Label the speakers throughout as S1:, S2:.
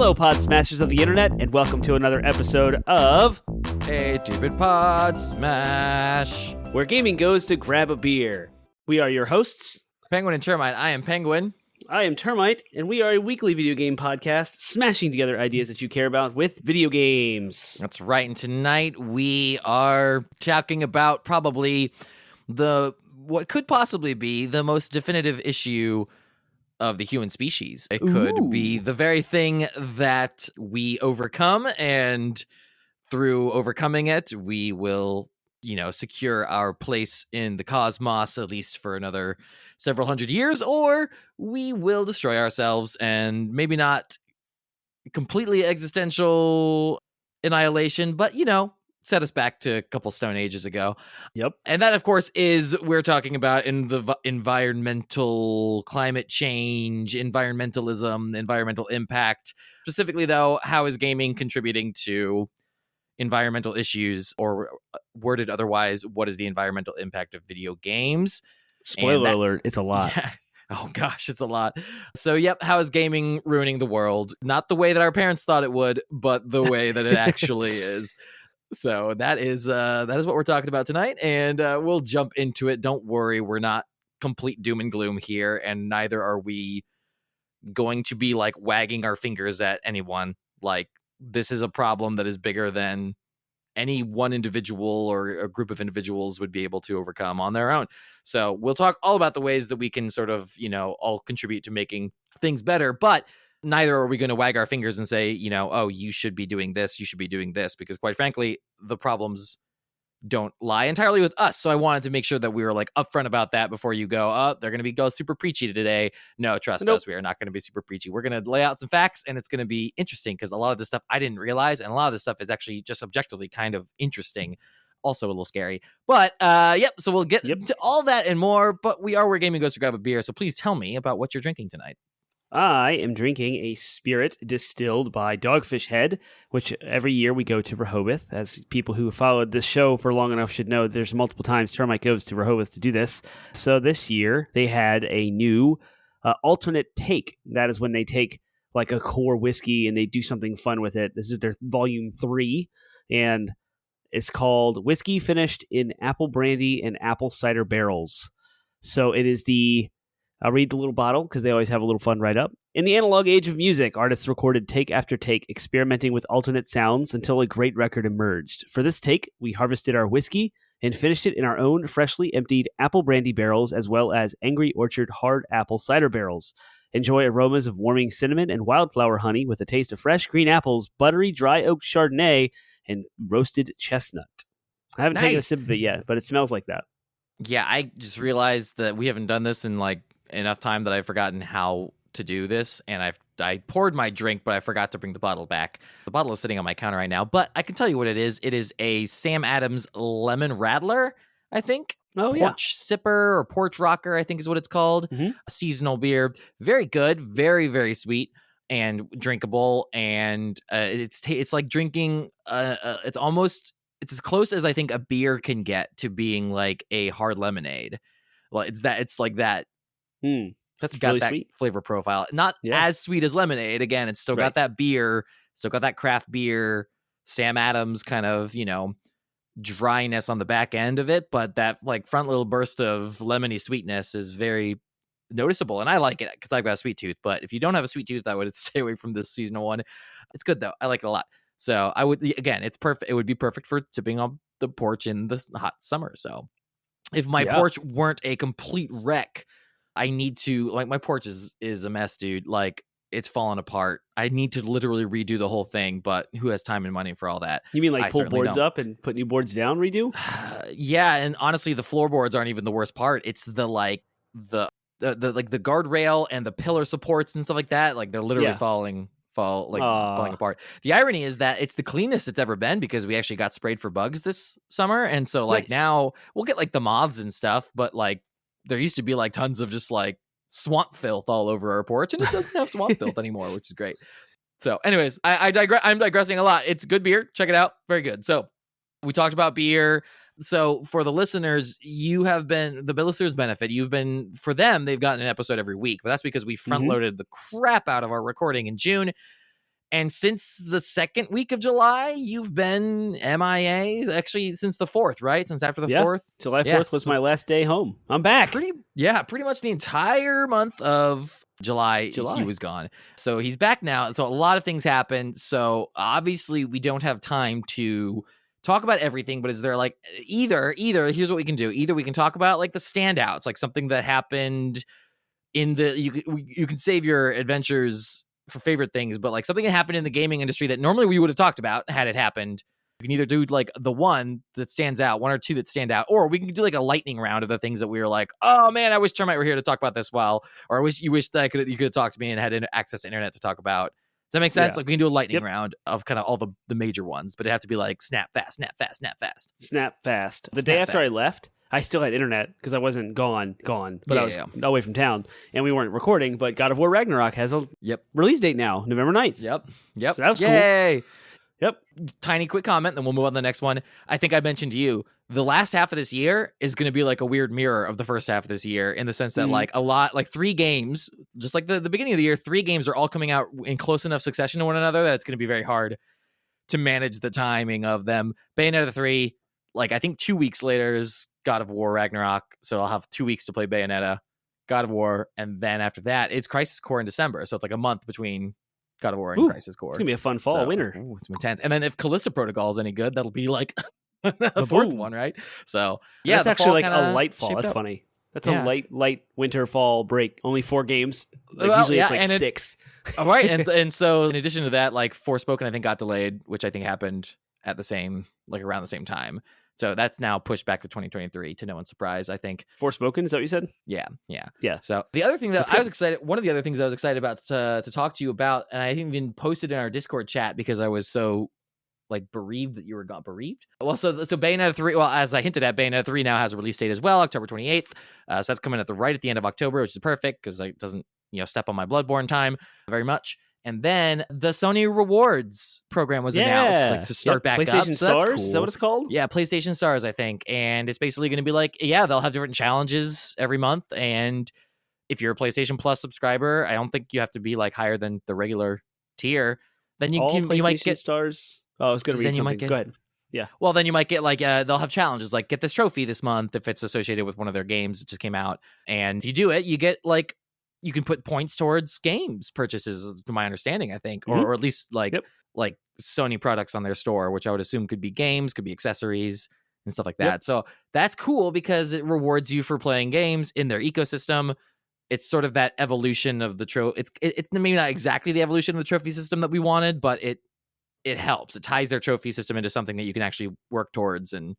S1: Hello, Pod Smashers of the Internet, and welcome to another episode of
S2: A Stupid Pod Smash,
S1: Where Gaming Goes to Grab a Beer. We are your hosts.
S2: Penguin and Termite. I am Penguin.
S1: I am Termite, and we are a weekly video game podcast smashing together ideas that you care about with video games.
S2: That's right, and tonight we are talking about probably what could possibly be the most definitive issue of the human species. It could be the very thing that we overcome, and through overcoming it, we will, secure our place in the cosmos, at least for another several hundred years, or we will destroy ourselves, and maybe not completely existential annihilation, but, set us back to a couple Stone Ages ago.
S1: Yep.
S2: And that, of course, is we're talking about in the environmental climate change, environmentalism, environmental impact. Specifically, though, how is gaming contributing to environmental issues, or worded otherwise, what is the environmental impact of video games?
S1: Spoiler alert, it's a lot.
S2: Yeah. Oh, gosh, it's a lot. So, yep, how is gaming ruining the world? Not the way that our parents thought it would, but the way that it actually is. So that is what we're talking about tonight, and we'll jump into it. Don't worry, we're not complete doom and gloom here, and neither are we going to be like wagging our fingers at anyone. Like, this is a problem that is bigger than any one individual or a group of individuals would be able to overcome on their own. So we'll talk all about the ways that we can sort of, all contribute to making things better, but neither are we going to wag our fingers and say, oh, you should be doing this, you should be doing this, because quite frankly, the problems don't lie entirely with us. So I wanted to make sure that we were like upfront about that before you go, oh, they're going to go super preachy today. No, trust us, we are not going to be super preachy. We're going to lay out some facts, and it's going to be interesting because a lot of this stuff I didn't realize, and a lot of this stuff is actually just objectively kind of interesting. Also a little scary. But so we'll get to all that and more, but we are Where Gaming Goes to Grab a Beer. So please tell me about what you're drinking tonight.
S1: I am drinking a spirit distilled by Dogfish Head, which every year we go to Rehoboth. As people who followed this show for long enough should know, there's multiple times Termite goes to Rehoboth to do this. So this year they had a new alternate take. That is when they take like a core whiskey and they do something fun with it. This is their volume 3, and it's called Whiskey Finished in Apple Brandy and Apple Cider Barrels. So it is I'll read the little bottle because they always have a little fun write-up. In the analog age of music, artists recorded take after take, experimenting with alternate sounds until a great record emerged. For this take, we harvested our whiskey and finished it in our own freshly emptied apple brandy barrels, as well as Angry Orchard hard apple cider barrels. Enjoy aromas of warming cinnamon and wildflower honey with a taste of fresh green apples, buttery dry oak Chardonnay, and roasted chestnut. I haven't taken a sip of it yet, but it smells like that.
S2: Yeah, I just realized that we haven't done this in like enough time that I've forgotten how to do this, and I poured my drink, but I forgot to bring the bottle back. The bottle is sitting on my counter right now, but I can tell you what it is. It is a Sam Adams Lemon Rattler, I think. Porch Sipper or Porch Rocker, I think is what it's called. Mm-hmm. A seasonal beer. Very good. Very, very sweet and drinkable, and it's like drinking it's as close as I think a beer can get to being like a hard lemonade. Well, it's like that.
S1: That's
S2: got
S1: really
S2: that
S1: sweet
S2: flavor profile. Not as sweet as lemonade. Again, it's still got that beer, still got that craft beer, Sam Adams kind of, dryness on the back end of it. But that like front little burst of lemony sweetness is very noticeable. And I like it because I've got a sweet tooth. But if you don't have a sweet tooth, I would stay away from this seasonal one. It's good though. I like it a lot. So I would, again, it's perfect. It would be perfect for sipping on the porch in the hot summer. So if my porch weren't a complete wreck, I need to, like, my porch is a mess, dude. Like, it's falling apart. I need to literally redo the whole thing, but who has time and money for all that?
S1: You mean like pull boards up and put new boards down, redo?
S2: Yeah, and honestly, the floorboards aren't even the worst part. It's the guardrail and the pillar supports and stuff like that. Like, they're literally falling apart. The irony is that it's the cleanest it's ever been because we actually got sprayed for bugs this summer, and so like now we'll get like the moths and stuff, but like there used to be like tons of just like swamp filth all over our porch, and it doesn't have swamp filth anymore, which is great. So anyways, I digress. I'm digressing a lot. It's good beer. Check it out. Very good. So we talked about beer. So for the listeners, you have been, the listeners benefit. You've been, for them, they've gotten an episode every week, but that's because we front loaded the crap out of our recording in June. And since the second week of July, you've been MIA. Actually, since the 4th, right? Since after the 4th.
S1: July 4th was my last day home. I'm back.
S2: Pretty much the entire month of July, he was gone. So he's back now. So a lot of things happened. So obviously we don't have time to talk about everything, but is there like either here's what we can do. Either we can talk about like the standouts, like something that happened in the you can save your adventures for favorite things, but like something that happened in the gaming industry that normally we would have talked about had it happened. You can either do like the one that stands out, one or two that stand out, or we can do like a lightning round of the things that we were like, oh man, I wish Termite were here to talk about this well, or I wish that you could have talked to me and had access to internet to talk about. Does that make sense? Like we can do a lightning round of kind of all the major ones, but it have to be like snap fast.
S1: The day after I left, I still had internet because I wasn't gone, but I was away from town and we weren't recording. But God of War Ragnarok has a release date now, November 9th.
S2: Yep.
S1: So that was cool. Yep.
S2: Tiny quick comment, then we'll move on to the next one. I think I mentioned to you, the last half of this year is going to be like a weird mirror of the first half of this year in the sense that like a lot, like 3 games, just like the beginning of the year, 3 games are all coming out in close enough succession to one another that it's going to be very hard to manage the timing of them. Bayonetta 3, like I think 2 weeks later is God of War Ragnarok, so I'll have 2 weeks to play Bayonetta, God of War, and then after that, it's Crisis Core in December, so it's like a month between God of War and Crisis Core.
S1: It's gonna be a fun fall winter.
S2: It's intense. And then if Callisto Protocol is any good, that'll be like a 4th one, right? So
S1: that's actually like a light fall. That's funny. That's a light winter fall break. Only 4 games. Usually it's like 6.
S2: All right, and so in addition to that, like Forspoken I think got delayed, which I think happened at the same around the same time. So that's now pushed back to 2023 to no one's surprise, I think.
S1: Forspoken, is that what you said?
S2: Yeah.
S1: So
S2: the other thing that I was excited, one of the other things I was excited about to talk to you about, and I even posted in our Discord chat because I was so like bereaved that you were bereaved. Well, so Bayonetta 3, well, as I hinted at, Bayonetta 3 now has a release date as well, October 28th. So that's coming right at the end of October, which is perfect because it doesn't, step on my Bloodborne time very much. And then the Sony Rewards program was announced to start back
S1: PlayStation
S2: up. So
S1: Stars?
S2: that's cool.
S1: Is that what it's called?
S2: Yeah, PlayStation Stars, I think. And it's basically going to be like, they'll have different challenges every month. And if you're a PlayStation Plus subscriber, I don't think you have to be like higher than the regular tier. Then you might get
S1: Stars. Oh, I was going to read something. Go ahead. Yeah.
S2: Well, then you might get like they'll have challenges like get this trophy this month if it's associated with one of their games that just came out. And if you do it, you get like you can put points towards games purchases, to my understanding, I think, or at least like Sony products on their store, which I would assume could be games, could be accessories and stuff like that. So that's cool because it rewards you for playing games in their ecosystem. It's sort of that evolution of the trophy. It's maybe not exactly the evolution of the trophy system that we wanted, but it helps. It ties their trophy system into something that you can actually work towards and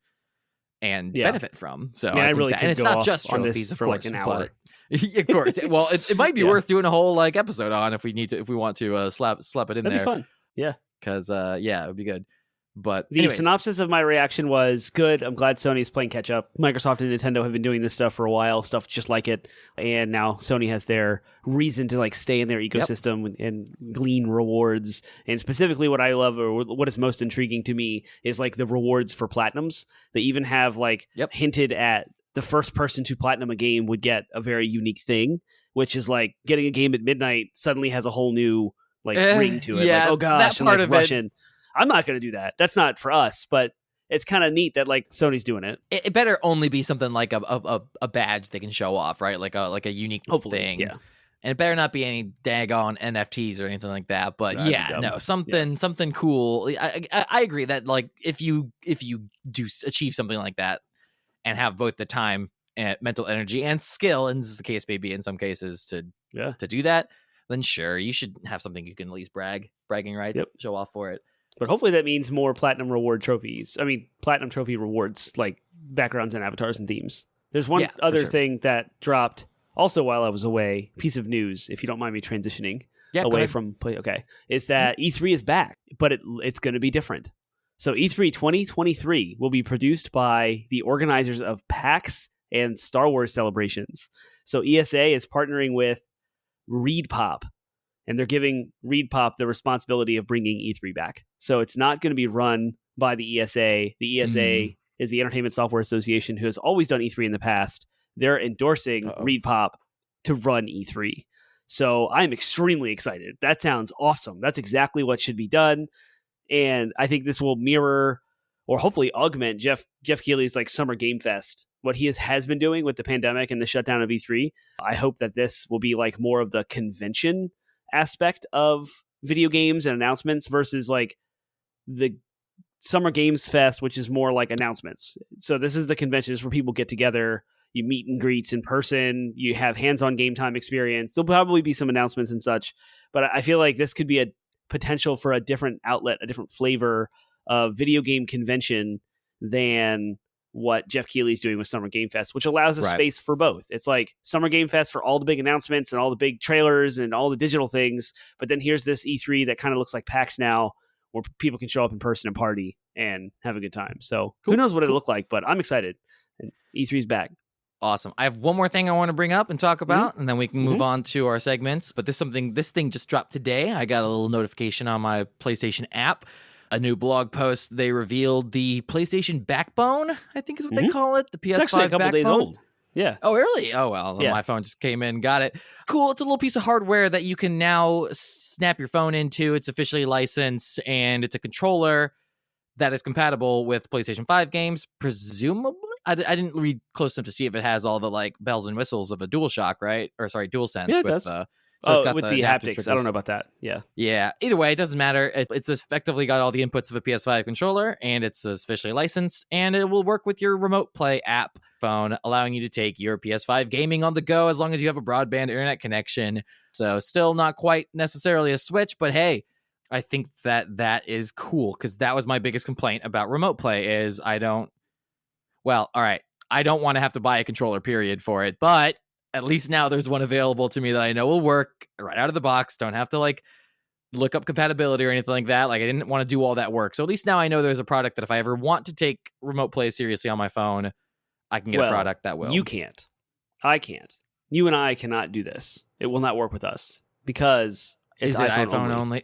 S2: benefit from. So
S1: I really
S2: and it's not just trophies
S1: for like an hour.
S2: Of course. Well, it might be worth doing a whole like episode on if we want to slap it in there.
S1: That'd be fun. Yeah.
S2: Because it would be good. But
S1: the synopsis of my reaction was good. I'm glad Sony's playing catch up. Microsoft and Nintendo have been doing this stuff for a while, stuff just like it, and now Sony has their reason to like stay in their ecosystem and glean rewards. And specifically, what I love or what is most intriguing to me is like the rewards for platinums. They even have like hinted at the first person to platinum a game would get a very unique thing, which is like getting a game at midnight suddenly has a whole new like ring to it.
S2: Yeah,
S1: like, oh gosh,
S2: that part
S1: and, like,
S2: of
S1: Russian. I'm not going to do that. That's not for us, but it's kind of neat that like Sony's doing it.
S2: It better only be something like a badge they can show off, right? Like a unique thing. Yeah. And it better not be any daggone NFTs or anything like that. But something cool. I agree that like if you do achieve something like that and have both the time and mental energy and skill, and this is the case maybe in some cases to do that, then sure, you should have something you can at least bragging rights, show off for it.
S1: But hopefully that means more platinum reward trophies. I mean, platinum trophy rewards like backgrounds and avatars and themes. There's one other thing that dropped also while I was away. Piece of news, if you don't mind me transitioning away from play. Okay, is that E3 is back, but it's going to be different. So E3 2023 will be produced by the organizers of PAX and Star Wars celebrations. So ESA is partnering with ReedPop. And they're giving ReedPop the responsibility of bringing E3 back. So it's not going to be run by the ESA. The ESA is the Entertainment Software Association, who has always done E3 in the past. They're endorsing ReedPop to run E3. So I'm extremely excited. That sounds awesome. That's exactly what should be done. And I think this will mirror or hopefully augment Jeff Keighley's like Summer Game Fest, what he has been doing with the pandemic and the shutdown of E3. I hope that this will be like more of the convention aspect of video games and announcements versus like the Summer Games Fest, which is more like announcements. So this is the conventions where people get together, you meet and greets in person, you have hands-on game time experience. There'll probably be some announcements and such, but I feel like this could be a potential for a different outlet, a different flavor of video game convention than what Jeff Keighley's doing with Summer Game Fest, which allows a space for both. It's like Summer Game Fest for all the big announcements and all the big trailers and all the digital things, but then here's this E3 that kind of looks like PAX now, where people can show up in person and party and have a good time. So who knows what it'll look like, but I'm excited. And E3's back.
S2: Awesome. I have one more thing I want to bring up and talk about, and then we can move on to our segments. But this thing just dropped today. I got a little notification on my PlayStation app. A new blog post. They revealed the PlayStation Backbone, I think is what they call it. The PS5
S1: it's actually a couple
S2: Backbone.
S1: days old. Yeah.
S2: Oh, really? Oh, well, my phone just came in. Got it. Cool. It's a little piece of hardware that you can now snap your phone into. It's officially licensed, and it's a controller that is compatible with PlayStation 5 games, presumably. I didn't read close enough to see if it has all the like bells and whistles of a DualShock, right? Or sorry, DualSense.
S1: Yeah, it
S2: with,
S1: does.
S2: So it's got
S1: with the haptics. I don't know about that. Yeah.
S2: Yeah. Either way, it doesn't matter. It's effectively got all the inputs of a PS5 controller, and it's officially licensed, and it will work with your remote play app phone, allowing you to take your PS5 gaming on the go as long as you have a broadband internet connection. So still not quite necessarily a Switch, but hey, I think that is cool, because that was my biggest complaint about remote play is I don't want to have to buy a controller, period, for it, but at least now there's one available to me that I know will work right out of the box. Don't have to like look up compatibility or anything like that. Like I didn't want to do all that work. So at least now I know there's a product that if I ever want to take remote play seriously on my phone, I can get a product that will.
S1: You can't. I can't. You and I cannot do this. It will not work with us because it's
S2: iPhone only.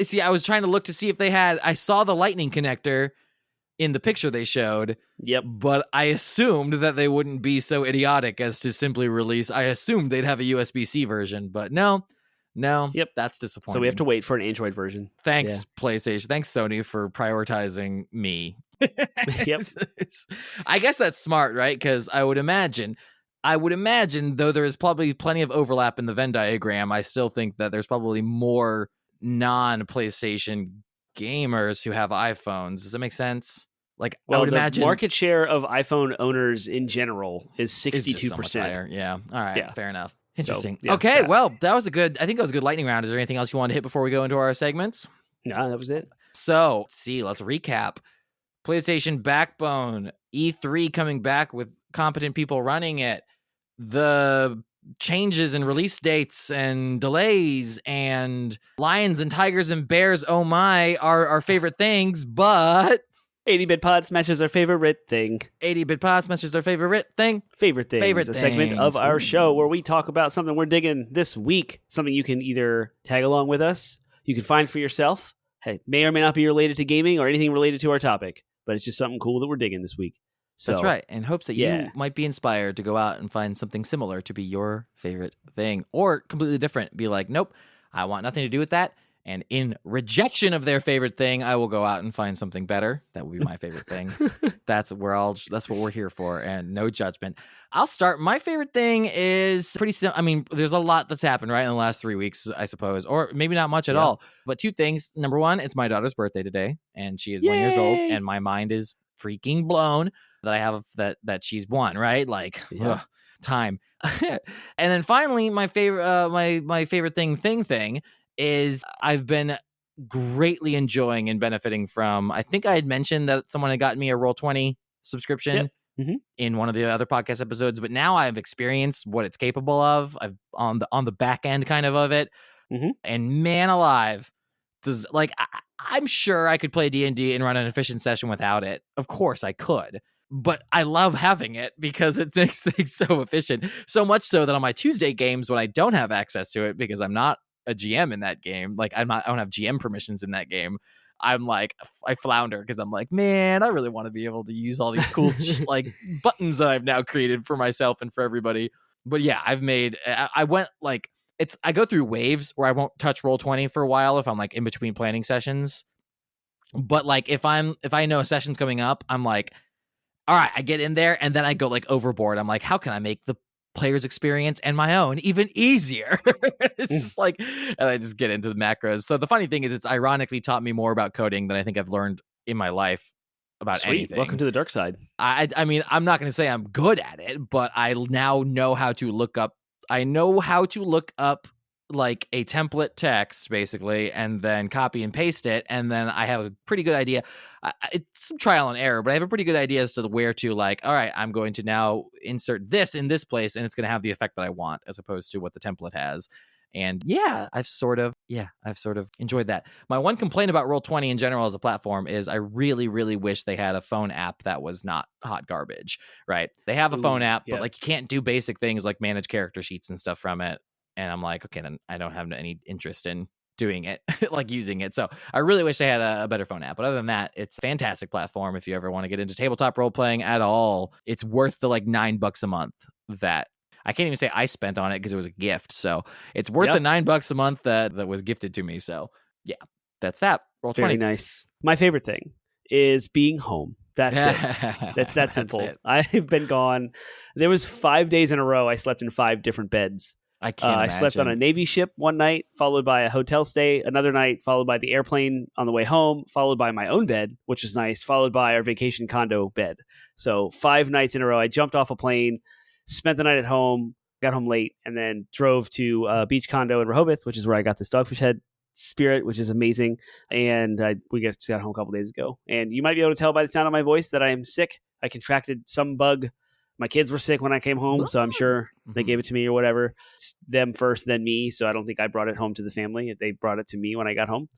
S2: See, I was trying to look to see if they had. I saw the Lightning connector in the picture they showed.
S1: Yep.
S2: But I assumed that they wouldn't be so idiotic as to simply release. I assumed they'd have a USB-C version, but no.
S1: Yep.
S2: That's disappointing.
S1: So we have to wait for an Android version.
S2: Thanks, PlayStation. Thanks, Sony, for prioritizing me.
S1: Yep.
S2: I guess that's smart, right? Because I would imagine, though there is probably plenty of overlap in the Venn diagram, I still think that there's probably more non-PlayStation gamers who have iPhones. Does that make sense? Like, I would imagine
S1: the market share of iPhone owners in general is 62%.
S2: Yeah. All right. Fair enough. Interesting.
S1: So,
S2: okay. Well, that was a good lightning round. Is there anything else you want to hit before we go into our segments?
S1: No, that was it.
S2: So let's recap. PlayStation Backbone, E3 coming back with competent people running it. The changes in release dates and delays and lions and tigers and bears, oh my, are our favorite things, but
S1: 80-bit Pod Smashers our favorite thing.
S2: 80-bit Pod Smashers our favorite thing.
S1: Favorite things. A segment of our show where we talk about something we're digging this week, something you can either tag along with us, you can find for yourself. Hey, may or may not be related to gaming or anything related to our topic, but it's just something cool that we're digging this week. So,
S2: that's right. In hopes that you might be inspired to go out and find something similar to be your favorite thing, or completely different. Be like, nope, I want nothing to do with that. And in rejection of their favorite thing, I will go out and find something better. That would be my favorite thing. That's what we're here for, and no judgment. I'll start. My favorite thing is pretty simple. I mean, there's a lot that's happened right in the last 3 weeks, I suppose, or maybe not much at all. But two things. Number one, it's my daughter's birthday today, and she is 1 year old, and my mind is freaking blown that I have that she's one, right? Like, time. And then finally, my favorite my favorite thing is I've been greatly enjoying and benefiting from. I think I had mentioned that someone had gotten me a Roll20 subscription in one of the other podcast episodes, but now I've experienced what it's capable of. I've on the back end kind of it, and man alive, does like I'm sure I could play D&D and run an efficient session without it. Of course I could. But I love having it because it makes things so efficient. So much so that on my Tuesday games, when I don't have access to it because I'm not a GM in that game, like I don't have GM permissions in that game, I'm like, I flounder because I'm like, man, I really want to be able to use all these cool like buttons that I've now created for myself and for everybody. But yeah, I went like I go through waves where I won't touch Roll20 for a while if I'm like in between planning sessions. But like if I know a session's coming up, I'm like, all right, I get in there and then I go like overboard. I'm like, how can I make the player's experience and my own even easier? It's just like, and I just get into the macros. So the funny thing is, it's ironically taught me more about coding than I think I've learned in my life about
S1: Sweet.
S2: anything.
S1: Welcome to the dark side.
S2: I mean, I'm not going to say I'm good at it, but I now know how to look up. I know how to look up like a template text basically, and then copy and paste it, and then I have a pretty good idea. It's some trial and error, but I have a pretty good idea as to where to like, all right, I'm going to now insert this in this place, and it's going to have the effect that I want, as opposed to what the template has. And yeah, I've sort of enjoyed that. My one complaint about Roll20 in general as a platform is I really, really wish they had a phone app that was not hot garbage, right? They have a phone app, but like you can't do basic things like manage character sheets and stuff from it. And I'm like, okay, then I don't have any interest in doing it, like using it. So I really wish they had a better phone app. But other than that, it's a fantastic platform if you ever want to get into tabletop role playing at all. It's worth the like $9 a month that I can't even say I spent on it because it was a gift. So it's worth the $9 a month that was gifted to me. So yeah, that's that. Roll20.
S1: Very nice. My favorite thing is being home. That's it. That's that simple.
S2: That's it.
S1: I've been gone. There was 5 days in a row I slept in 5 different beds.
S2: I can't
S1: I slept on a Navy ship one night, followed by a hotel stay another night, followed by the airplane on the way home, followed by my own bed, which is nice, followed by our vacation condo bed. So 5 nights in a row. I jumped off a plane, spent the night at home, got home late, and then drove to a beach condo in Rehoboth, which is where I got this Dogfish Head spirit, which is amazing. And we got home a couple days ago. And you might be able to tell by the sound of my voice that I am sick. I contracted some bug. My kids were sick when I came home, so I'm sure they gave it to me or whatever. It's them first, then me. So I don't think I brought it home to the family. They brought it to me when I got home.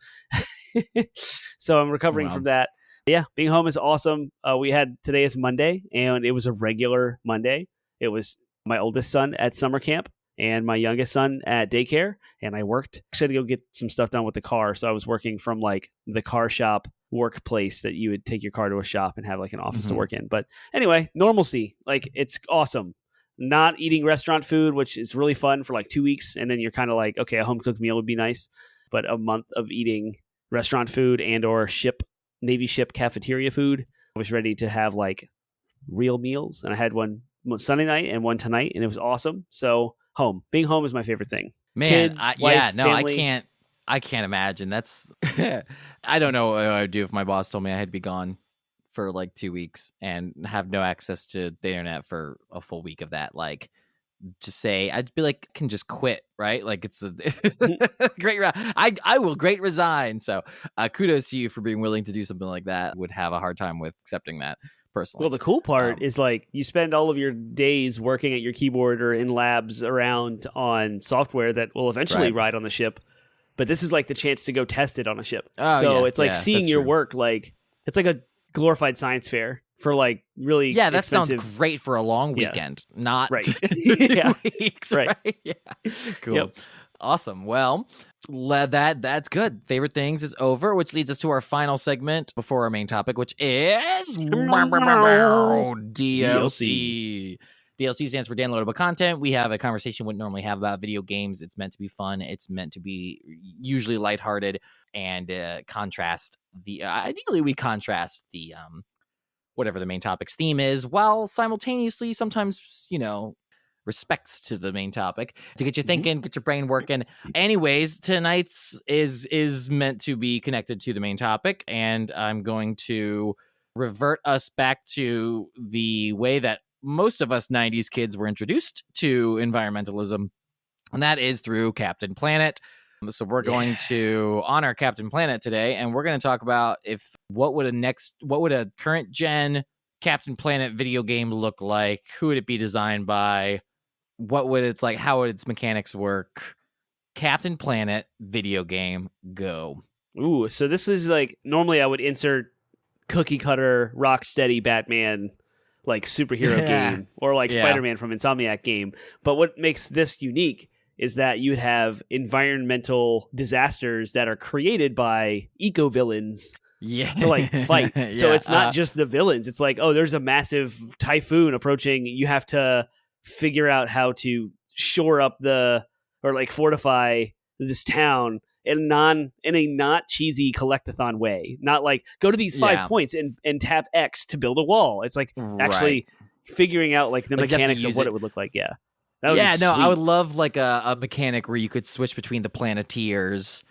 S1: So I'm recovering from that. Yeah, being home is awesome. Today is Monday, and it was a regular Monday. It was my oldest son at summer camp and my youngest son at daycare, and I worked. Actually, I had to go get some stuff done with the car, so I was working from like the car shop workplace that you would take your car to a shop and have like an office to work in. But anyway, normalcy, like it's awesome. Not eating restaurant food, which is really fun for like 2 weeks, and then you're kind of like, okay, a home cooked meal would be nice, but a month of eating restaurant food and or Navy ship cafeteria food, I was ready to have like real meals, and I had one Sunday night and one tonight, and it was awesome. So being home is my favorite thing.
S2: Man,
S1: kids, wife,
S2: family. I can't imagine. That's I don't know what I would do if my boss told me I had to be gone for like 2 weeks and have no access to the internet for a full week of that. Like, just say I'd be like, can just quit, right? Like it's a great. I will great resign. So kudos to you for being willing to do something like that. Would have a hard time with accepting that personally.
S1: Well, the cool part is like you spend all of your days working at your keyboard or in labs around on software that will eventually ride on the ship. But this is like the chance to go test it on a ship. It's like seeing your work. Like it's like a glorified science fair for like really
S2: that
S1: expensive.
S2: Sounds great for a long weekend, not 2 weeks.
S1: Right.
S2: Yeah. Cool. Yep. Awesome. Well, that's good. Favorite things is over, which leads us to our final segment before our main topic, which is DLC. DLC stands for downloadable content. We have a conversation we wouldn't normally have about video games. It's meant to be fun. It's meant to be usually lighthearted and ideally we contrast the whatever the main topic's theme is, while simultaneously sometimes, respects to the main topic to get you thinking, get your brain working. Anyways, tonight's is meant to be connected to the main topic, and I'm going to revert us back to the way that most of us 90s kids were introduced to environmentalism, and that is through Captain Planet. So we're going to honor Captain Planet today, and we're going to talk about what would a current gen Captain Planet video game look like? Who would it be designed by? What would it's like? How would its mechanics work? Captain Planet video game, go.
S1: Ooh, so this is like normally I would insert cookie cutter Rocksteady Batman like superhero game or like Spider-Man from Insomniac game. But what makes this unique is that you have environmental disasters that are created by eco-villains to like fight. So it's not just the villains. It's like, oh, there's a massive typhoon approaching. You have to figure out how to shore up or like fortify this town in a not cheesy collectathon way. Not like go to these 5 points and tap X to build a wall. It's like actually figuring out like the mechanics of what it would look like. Yeah.
S2: I would love like a mechanic where you could switch between the Planeteers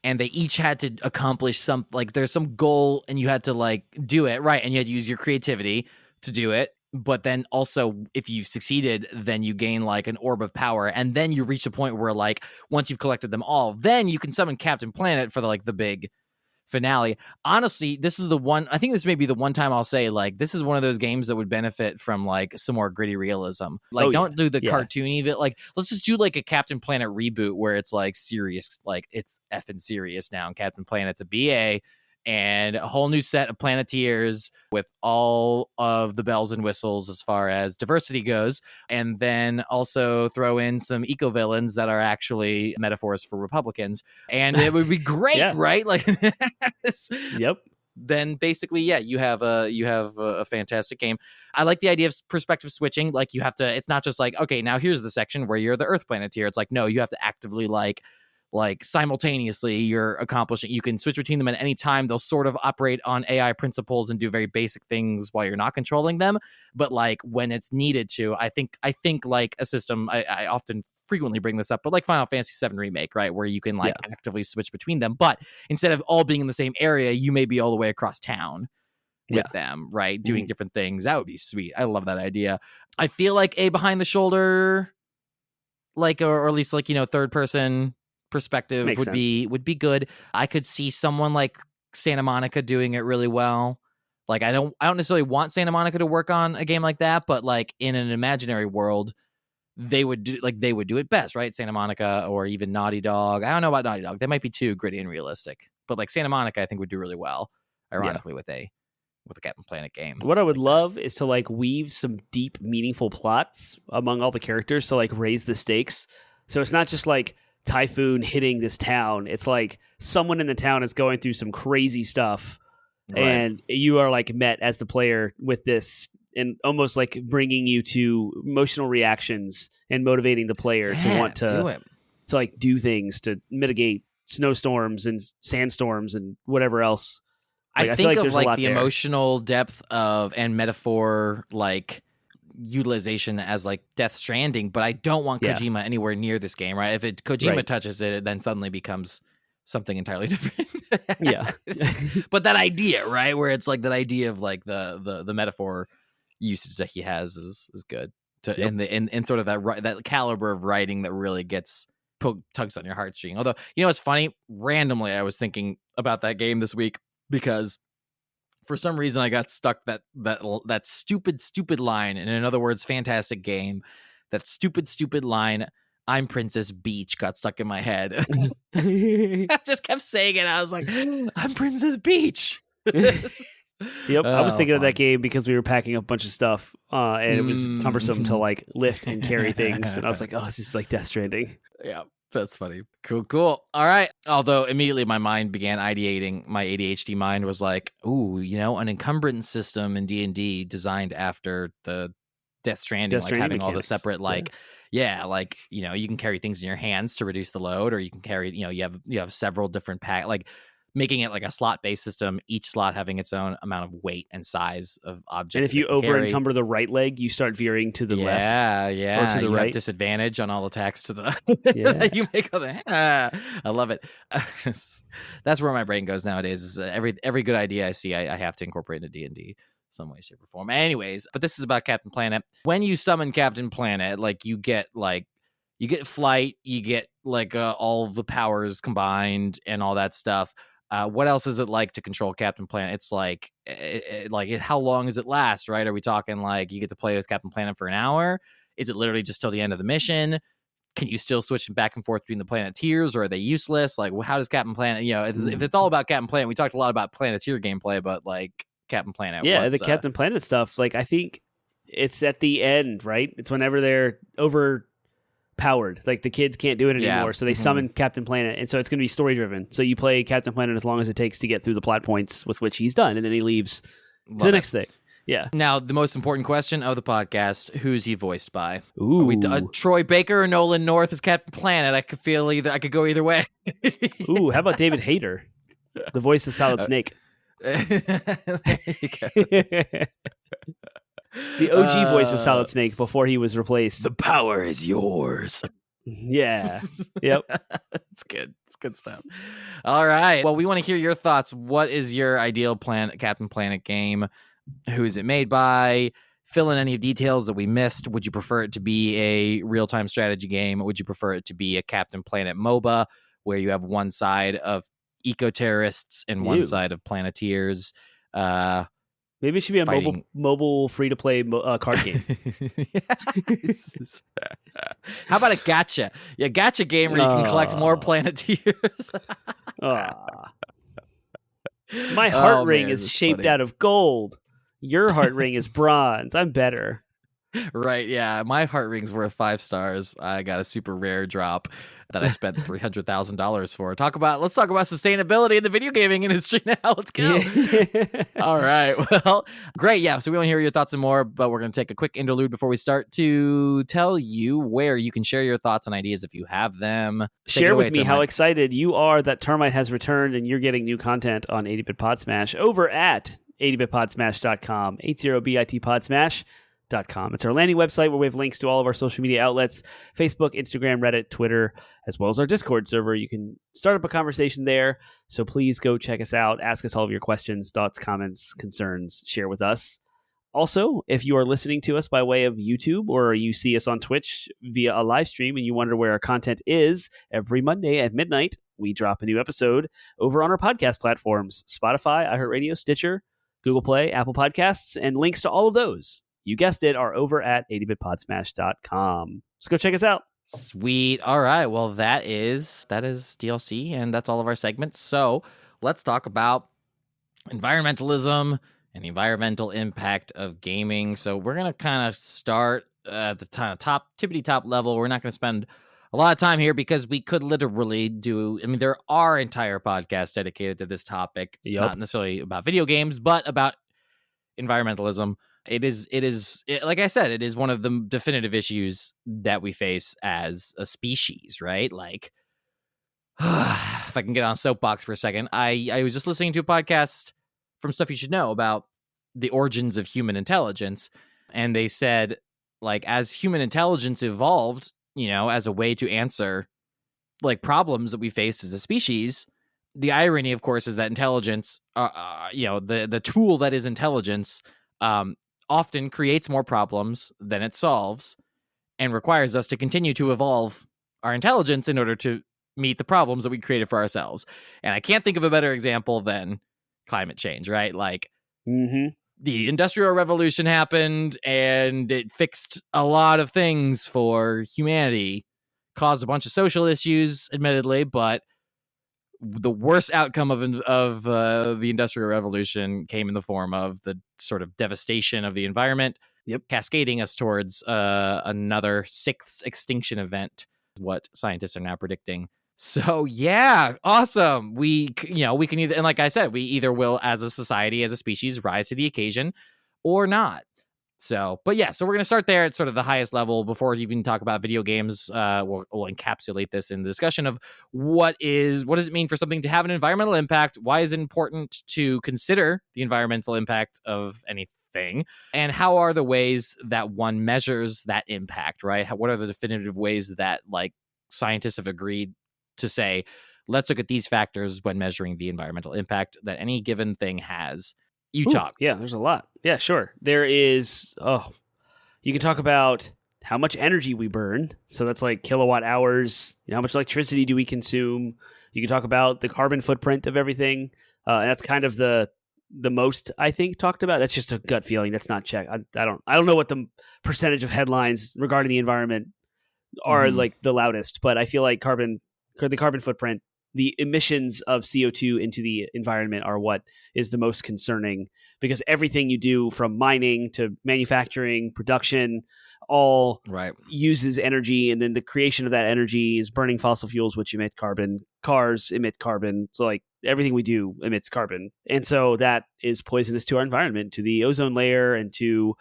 S2: and they each had to accomplish some, like there's some goal and you had to like do it, right? And you had to use your creativity to do it. But then also if you succeeded, then you gain like an orb of power. And then you reach a point where like once you've collected them all, then you can summon Captain Planet for the big finale. Honestly, this is the one, I think this may be the one time I'll say like this is one of those games that would benefit from like some more gritty realism. Like don't do the cartoony bit. Like let's just do like a Captain Planet reboot where it's like serious, like it's effing serious now, and Captain Planet's a BA and a whole new set of Planeteers with all of the bells and whistles as far as diversity goes. And then also throw in some eco-villains that are actually metaphors for Republicans. And it would be great, right? Like,
S1: yep.
S2: Then basically, you have a fantastic game. I like the idea of perspective switching. Like you have to, it's not just like, okay, now here's the section where you're the Earth Planeteer. It's like, no, you have to actively like simultaneously you're accomplishing, you can switch between them at any time. They'll sort of operate on AI principles and do very basic things while you're not controlling them. But like when it's needed to, I think like a system, I often frequently bring this up, but like Final Fantasy VII Remake, right? Where you can like actively switch between them. But instead of all being in the same area, you may be all the way across town with them, right? Doing different things. That would be sweet. I love that idea. I feel like a behind the shoulder, like, or at least like, third person perspective would be good. I could see someone like Santa Monica doing it really well. Like I don't necessarily want Santa Monica to work on a game like that, but like in an imaginary world, they would do it best, right? Santa Monica or even Naughty Dog. I don't know about Naughty Dog. They might be too gritty and realistic. But like Santa Monica, I think would do really well, ironically, with a Captain Planet game.
S1: What I would love is to like weave some deep, meaningful plots among all the characters to like raise the stakes. So it's not just like typhoon hitting this town. It's like someone in the town is going through some crazy stuff, and you are like met as the player with this, and almost like bringing you to emotional reactions and motivating the player to want to like do things to mitigate snowstorms and sandstorms and whatever else. Like,
S2: I
S1: feel
S2: think
S1: like
S2: of like the emotional depth of and metaphor like utilization as like Death Stranding, but I don't want Kojima anywhere near this game, right? If Kojima touches it then suddenly becomes something entirely different. But that idea, right, where it's like that idea of like the metaphor usage that he has is good to in sort of that caliber of writing that really gets tugs on your heartstring. Although it's funny, randomly I was thinking about that game this week because for some reason I got stuck that stupid line, and in other words, fantastic game, that stupid line, I'm Princess Beach, got stuck in my head. I just kept saying it. I was like, I'm Princess Beach.
S1: Yep, I was thinking of that game because we were packing up a bunch of stuff, and it was cumbersome to like lift and carry things, and I was like, oh, this is like Death Stranding.
S2: Yeah, that's funny. Cool. All right. Although immediately my mind began ideating. My ADHD mind was like, ooh, an encumbrance system in D&D designed after the Death Stranding, like having mechanics. All the separate like, you can carry things in your hands to reduce the load, or you can carry, you have several different like making it like a slot-based system, each slot having its own amount of weight and size of object.
S1: And if you over-encumber the right leg, you start veering to the left.
S2: Yeah.
S1: Or to the
S2: you
S1: right.
S2: Have disadvantage on all attacks to the that you make. I love it. That's where my brain goes nowadays. Is every good idea I see, I have to incorporate into D&D some way, shape, or form. Anyways, but this is about Captain Planet. When you summon Captain Planet, like you get flight, you get like all the powers combined and all that stuff. What else is it like to control Captain Planet? It's like, how long does it last, right? Are we talking like you get to play as Captain Planet for an hour? Is it literally just till the end of the mission? Can you still switch back and forth between the Planeteers, or are they useless? Like, how does Captain Planet, if it's all about Captain Planet, we talked a lot about Planeteer gameplay, but like Captain Planet.
S1: Yeah, the Captain Planet stuff, like I think it's at the end, right? It's whenever they're overpowered, like the kids can't do it anymore, so they summon Captain Planet, and so it's going to be story driven. So you play Captain Planet as long as it takes to get through the plot points with which he's done, and then he leaves to the next thing. Yeah.
S2: Now, the most important question of the podcast: who's he voiced by?
S1: Ooh.
S2: Are we Troy Baker or Nolan North as Captain Planet? I could go either way.
S1: Ooh, how about David Hayter, the voice of Solid Snake?
S2: There you go.
S1: The OG voice of Solid Snake before he was replaced.
S2: The power is yours.
S1: Yeah. Yep.
S2: It's good. It's good stuff. All right. Well, we want to hear your thoughts. What is your ideal Captain Planet game? Who is it made by? Fill in any details that we missed. Would you prefer it to be a real-time strategy game? Would you prefer it to be a Captain Planet MOBA where you have one side of eco-terrorists and one side of planeteers?
S1: Maybe it should be a mobile free-to-play card game.
S2: How about a gacha? Yeah, gacha game where you can collect more planeteers.
S1: My heart ring is shaped out of gold. Your heart ring is bronze. I'm better.
S2: Right, yeah. My heart ring's worth 5 stars. I got a super rare drop that I spent $300,000 for. Let's talk about sustainability in the video gaming industry now. Let's go. All right. Well, great. Yeah. So we want to hear your thoughts and more, but we're going to take a quick interlude before we start to tell you where you can share your thoughts and ideas if you have them.
S1: Share with me how excited you are that Termite has returned and you're getting new content on 80-Bit Pod Smash over at 80bitpodsmash.com, 80bitpodsmash.com. It's our landing website where we have links to all of our social media outlets, Facebook, Instagram, Reddit, Twitter, as well as our Discord server. You can start up a conversation there. So please go check us out. Ask us all of your questions, thoughts, comments, concerns. Share with us. Also, if you are listening to us by way of YouTube or you see us on Twitch via a live stream and you wonder where our content is, every Monday at midnight, we drop a new episode over on our podcast platforms, Spotify, iHeartRadio, Stitcher, Google Play, Apple Podcasts, and links to all of those, you guessed it, are over at 80bitpodsmash.com. So go check us out.
S2: Sweet. All right. Well, that is DLC, and that's all of our segments. So let's talk about environmentalism and the environmental impact of gaming. So we're going to kind of start at the tippity-top level. We're not going to spend a lot of time here because we could literally there are entire podcasts dedicated to this topic, not necessarily about video games, but about environmentalism. It is like I said, it is one of the definitive issues that we face as a species, right? Like, if I can get on a soapbox for a second, I was just listening to a podcast from Stuff You Should Know about the origins of human intelligence, and they said, like, as human intelligence evolved, as a way to answer like problems that we face as a species, the irony, of course, is that intelligence, the tool that is intelligence, often creates more problems than it solves and requires us to continue to evolve our intelligence in order to meet the problems that we created for ourselves. And I can't think of a better example than climate change, right? Like, the Industrial Revolution happened and it fixed a lot of things for humanity, caused a bunch of social issues, admittedly, but the worst outcome of the Industrial Revolution came in the form of the sort of devastation of the environment, cascading us towards another 6th extinction event, what scientists are now predicting. So yeah, awesome. We can either, and like I said, we either will, as a society, as a species, rise to the occasion or not. So, but yeah, so we're going to start there at sort of the highest level before we even talk about video games. We'll encapsulate this in the discussion of what does it mean for something to have an environmental impact? Why is it important to consider the environmental impact of anything? And how are the ways that one measures that impact, right? What are the definitive ways that, like, scientists have agreed to say, let's look at these factors when measuring the environmental impact that any given thing has? Talk.
S1: Yeah, there's a lot. Yeah, sure. There is, you can talk about how much energy we burn. So that's like kilowatt hours. How much electricity do we consume? You can talk about the carbon footprint of everything. And that's kind of the most, I think, talked about. That's just a gut feeling. That's not checked. I don't know what the percentage of headlines regarding the environment are like the loudest, but I feel like the carbon footprint, the emissions of CO2 into the environment are what is the most concerning, because everything you do from mining to manufacturing, production, all
S2: Right.
S1: uses energy, and then the creation of that energy is burning fossil fuels, which emit carbon. Cars emit carbon. So like everything we do emits carbon. And so that is poisonous to our environment, to the ozone layer, and to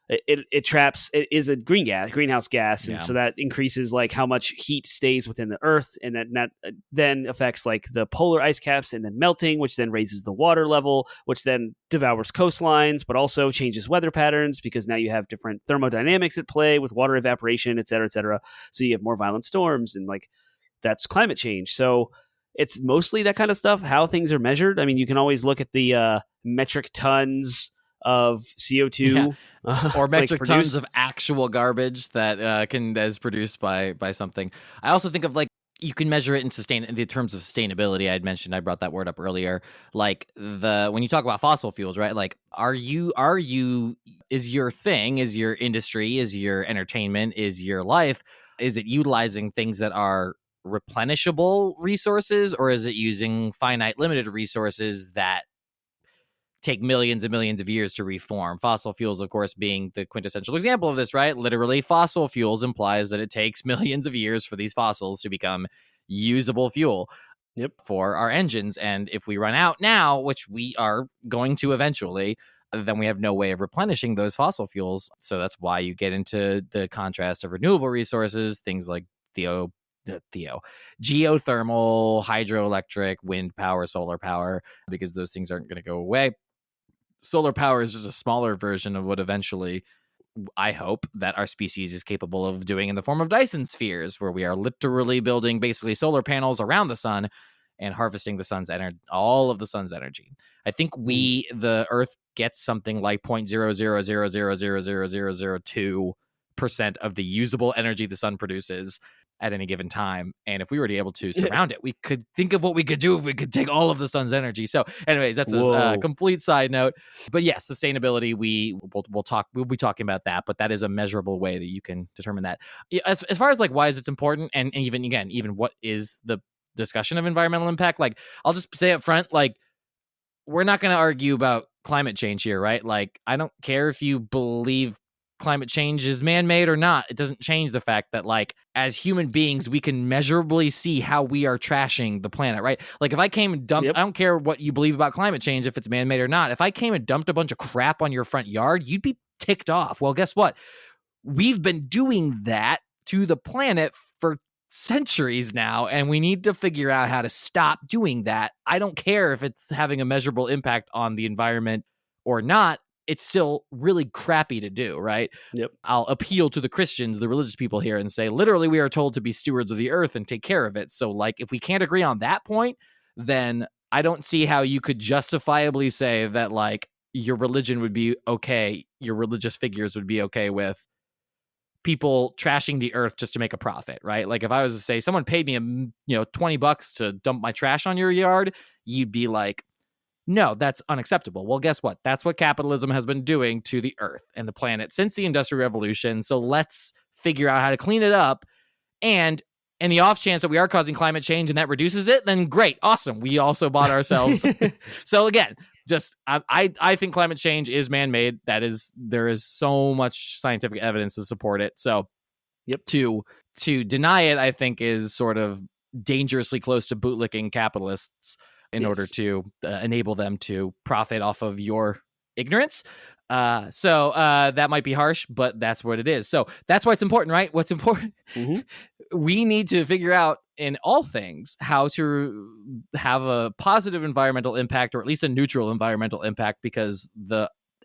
S1: it traps, it is a greenhouse gas, and so that increases like how much heat stays within the earth, and that then affects like the polar ice caps and then melting, which then raises the water level, which then devours coastlines, but also changes weather patterns, because now you have different thermodynamics at play with water evaporation, et cetera, et cetera. So you have more violent storms, and like that's climate change. So it's mostly that kind of stuff, how things are measured. I mean, you can always look at the metric tons of CO2
S2: or metric
S1: like
S2: tons of actual garbage that is produced by something. I also think of like, you can measure it in the terms of sustainability. I brought that word up earlier. Like when you talk about fossil fuels, right? Like, is your thing, is your industry, is your entertainment, is your life, is it utilizing things that are replenishable resources, or is it using finite limited resources that take millions and millions of years to reform? Fossil fuels, of course, being the quintessential example of this, right? Literally, fossil fuels implies that it takes millions of years for these fossils to become usable fuel for our engines. And if we run out now, which we are going to eventually, then we have no way of replenishing those fossil fuels. So that's why you get into the contrast of renewable resources, things like geothermal, hydroelectric, wind power, solar power, because those things aren't going to go away. Solar power is just a smaller version of what eventually I hope that our species is capable of doing in the form of Dyson spheres, where we are literally building basically solar panels around the sun and harvesting the sun's energy, all of the sun's energy. I think the Earth gets something like 0.00000002% of the usable energy the sun produces at any given time. And if we were to be able to surround it, we could think of what we could do if we could take all of the sun's energy. So anyways, that's a complete side note. But yes, sustainability, we'll be talking about that, but that is a measurable way that you can determine that. As far as like, why is it important? And even what is the discussion of environmental impact? Like, I'll just say up front, like, we're not going to argue about climate change here, right? Like, I don't care if you believe climate change is man-made or not. It doesn't change the fact that, like, as human beings, we can measurably see how we are trashing the planet, right? Like, if I came and dumped, I don't care what you believe about climate change, if it's man-made or not. If I came and dumped a bunch of crap on your front yard, you'd be ticked off. Well, guess what? We've been doing that to the planet for centuries now, and we need to figure out how to stop doing that. I don't care if it's having a measurable impact on the environment or not. It's still really crappy to do, right? I'll appeal to the Christians, the religious people here, and say, literally, we are told to be stewards of the earth and take care of it. So, like, if we can't agree on that point, then I don't see how you could justifiably say that, like, your religion would be okay, your religious figures would be okay with people trashing the earth just to make a profit, right? Like, if I was to say someone paid me $20 to dump my trash on your yard, you'd be like, no, that's unacceptable. Well, guess what? That's what capitalism has been doing to the earth and the planet since the Industrial Revolution. So let's figure out how to clean it up. And in the off chance that we are causing climate change and that reduces it, then great, awesome. We also bought ourselves. So again, just I think climate change is man-made. There is so much scientific evidence to support it. So to deny it, I think, is sort of dangerously close to bootlicking capitalists in order to enable them to profit off of your ignorance. So that might be harsh, but that's what it is. So that's why it's important, right? What's important? We need to figure out in all things how to have a positive environmental impact, or at least a neutral environmental impact, because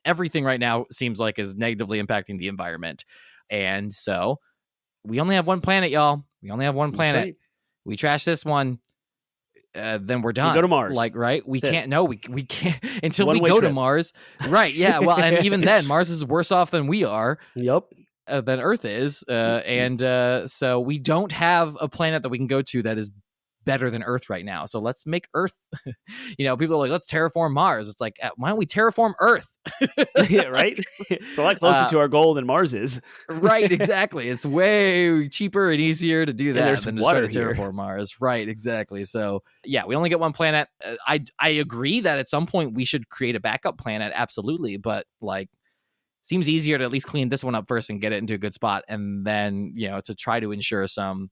S2: everything right now seems like is negatively impacting the environment. And so we only have one planet, y'all. We only have one planet. Right. We trash this one. Then we're done.
S1: We go to Mars.
S2: Like, right? We can't. No, we can't until we go to Mars. Right. Yeah. Well, and even then, Mars is worse off than we are. Than Earth is. And so we don't have a planet that we can go to that is better than Earth right now. So let's make Earth, people are like, let's terraform Mars. It's like, why don't we terraform Earth?
S1: Yeah, right? It's a lot closer to our goal than Mars is.
S2: Right, exactly. It's way cheaper and easier to do that than to try to terraform Mars. Right, exactly. So yeah, we only get one planet. I agree that at some point we should create a backup planet, absolutely. But like, seems easier to at least clean this one up first and get it into a good spot, and then to try to ensure some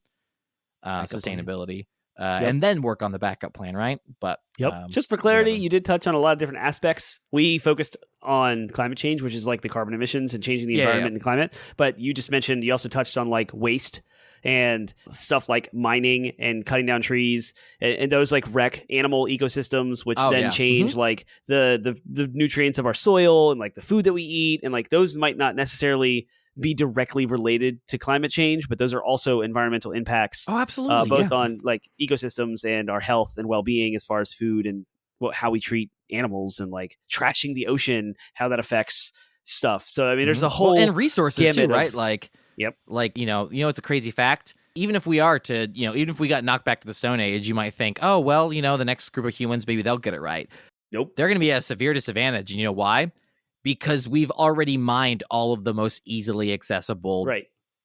S2: sustainability, and then work on the backup plan, right? But
S1: just for clarity, you did touch on a lot of different aspects. We focused on climate change, which is like the carbon emissions and changing the environment and climate. But you just mentioned, you also touched on like waste and stuff like mining and cutting down trees, and those like wreck animal ecosystems, which change like the nutrients of our soil and like the food that we eat, and like those might not necessarily be directly related to climate change, but those are also environmental impacts.
S2: Oh, absolutely.
S1: Both on like ecosystems and our health and well-being as far as food and how we treat animals, and like trashing the ocean, how that affects stuff. So I mean, there's a whole
S2: and resources too, right? Like it's a crazy fact. Even if we are to, even if we got knocked back to the Stone Age, you might think, oh, well, the next group of humans, maybe they'll get it right.
S1: Nope.
S2: They're going to be at a severe disadvantage. And you know why? Because we've already mined all of the most easily accessible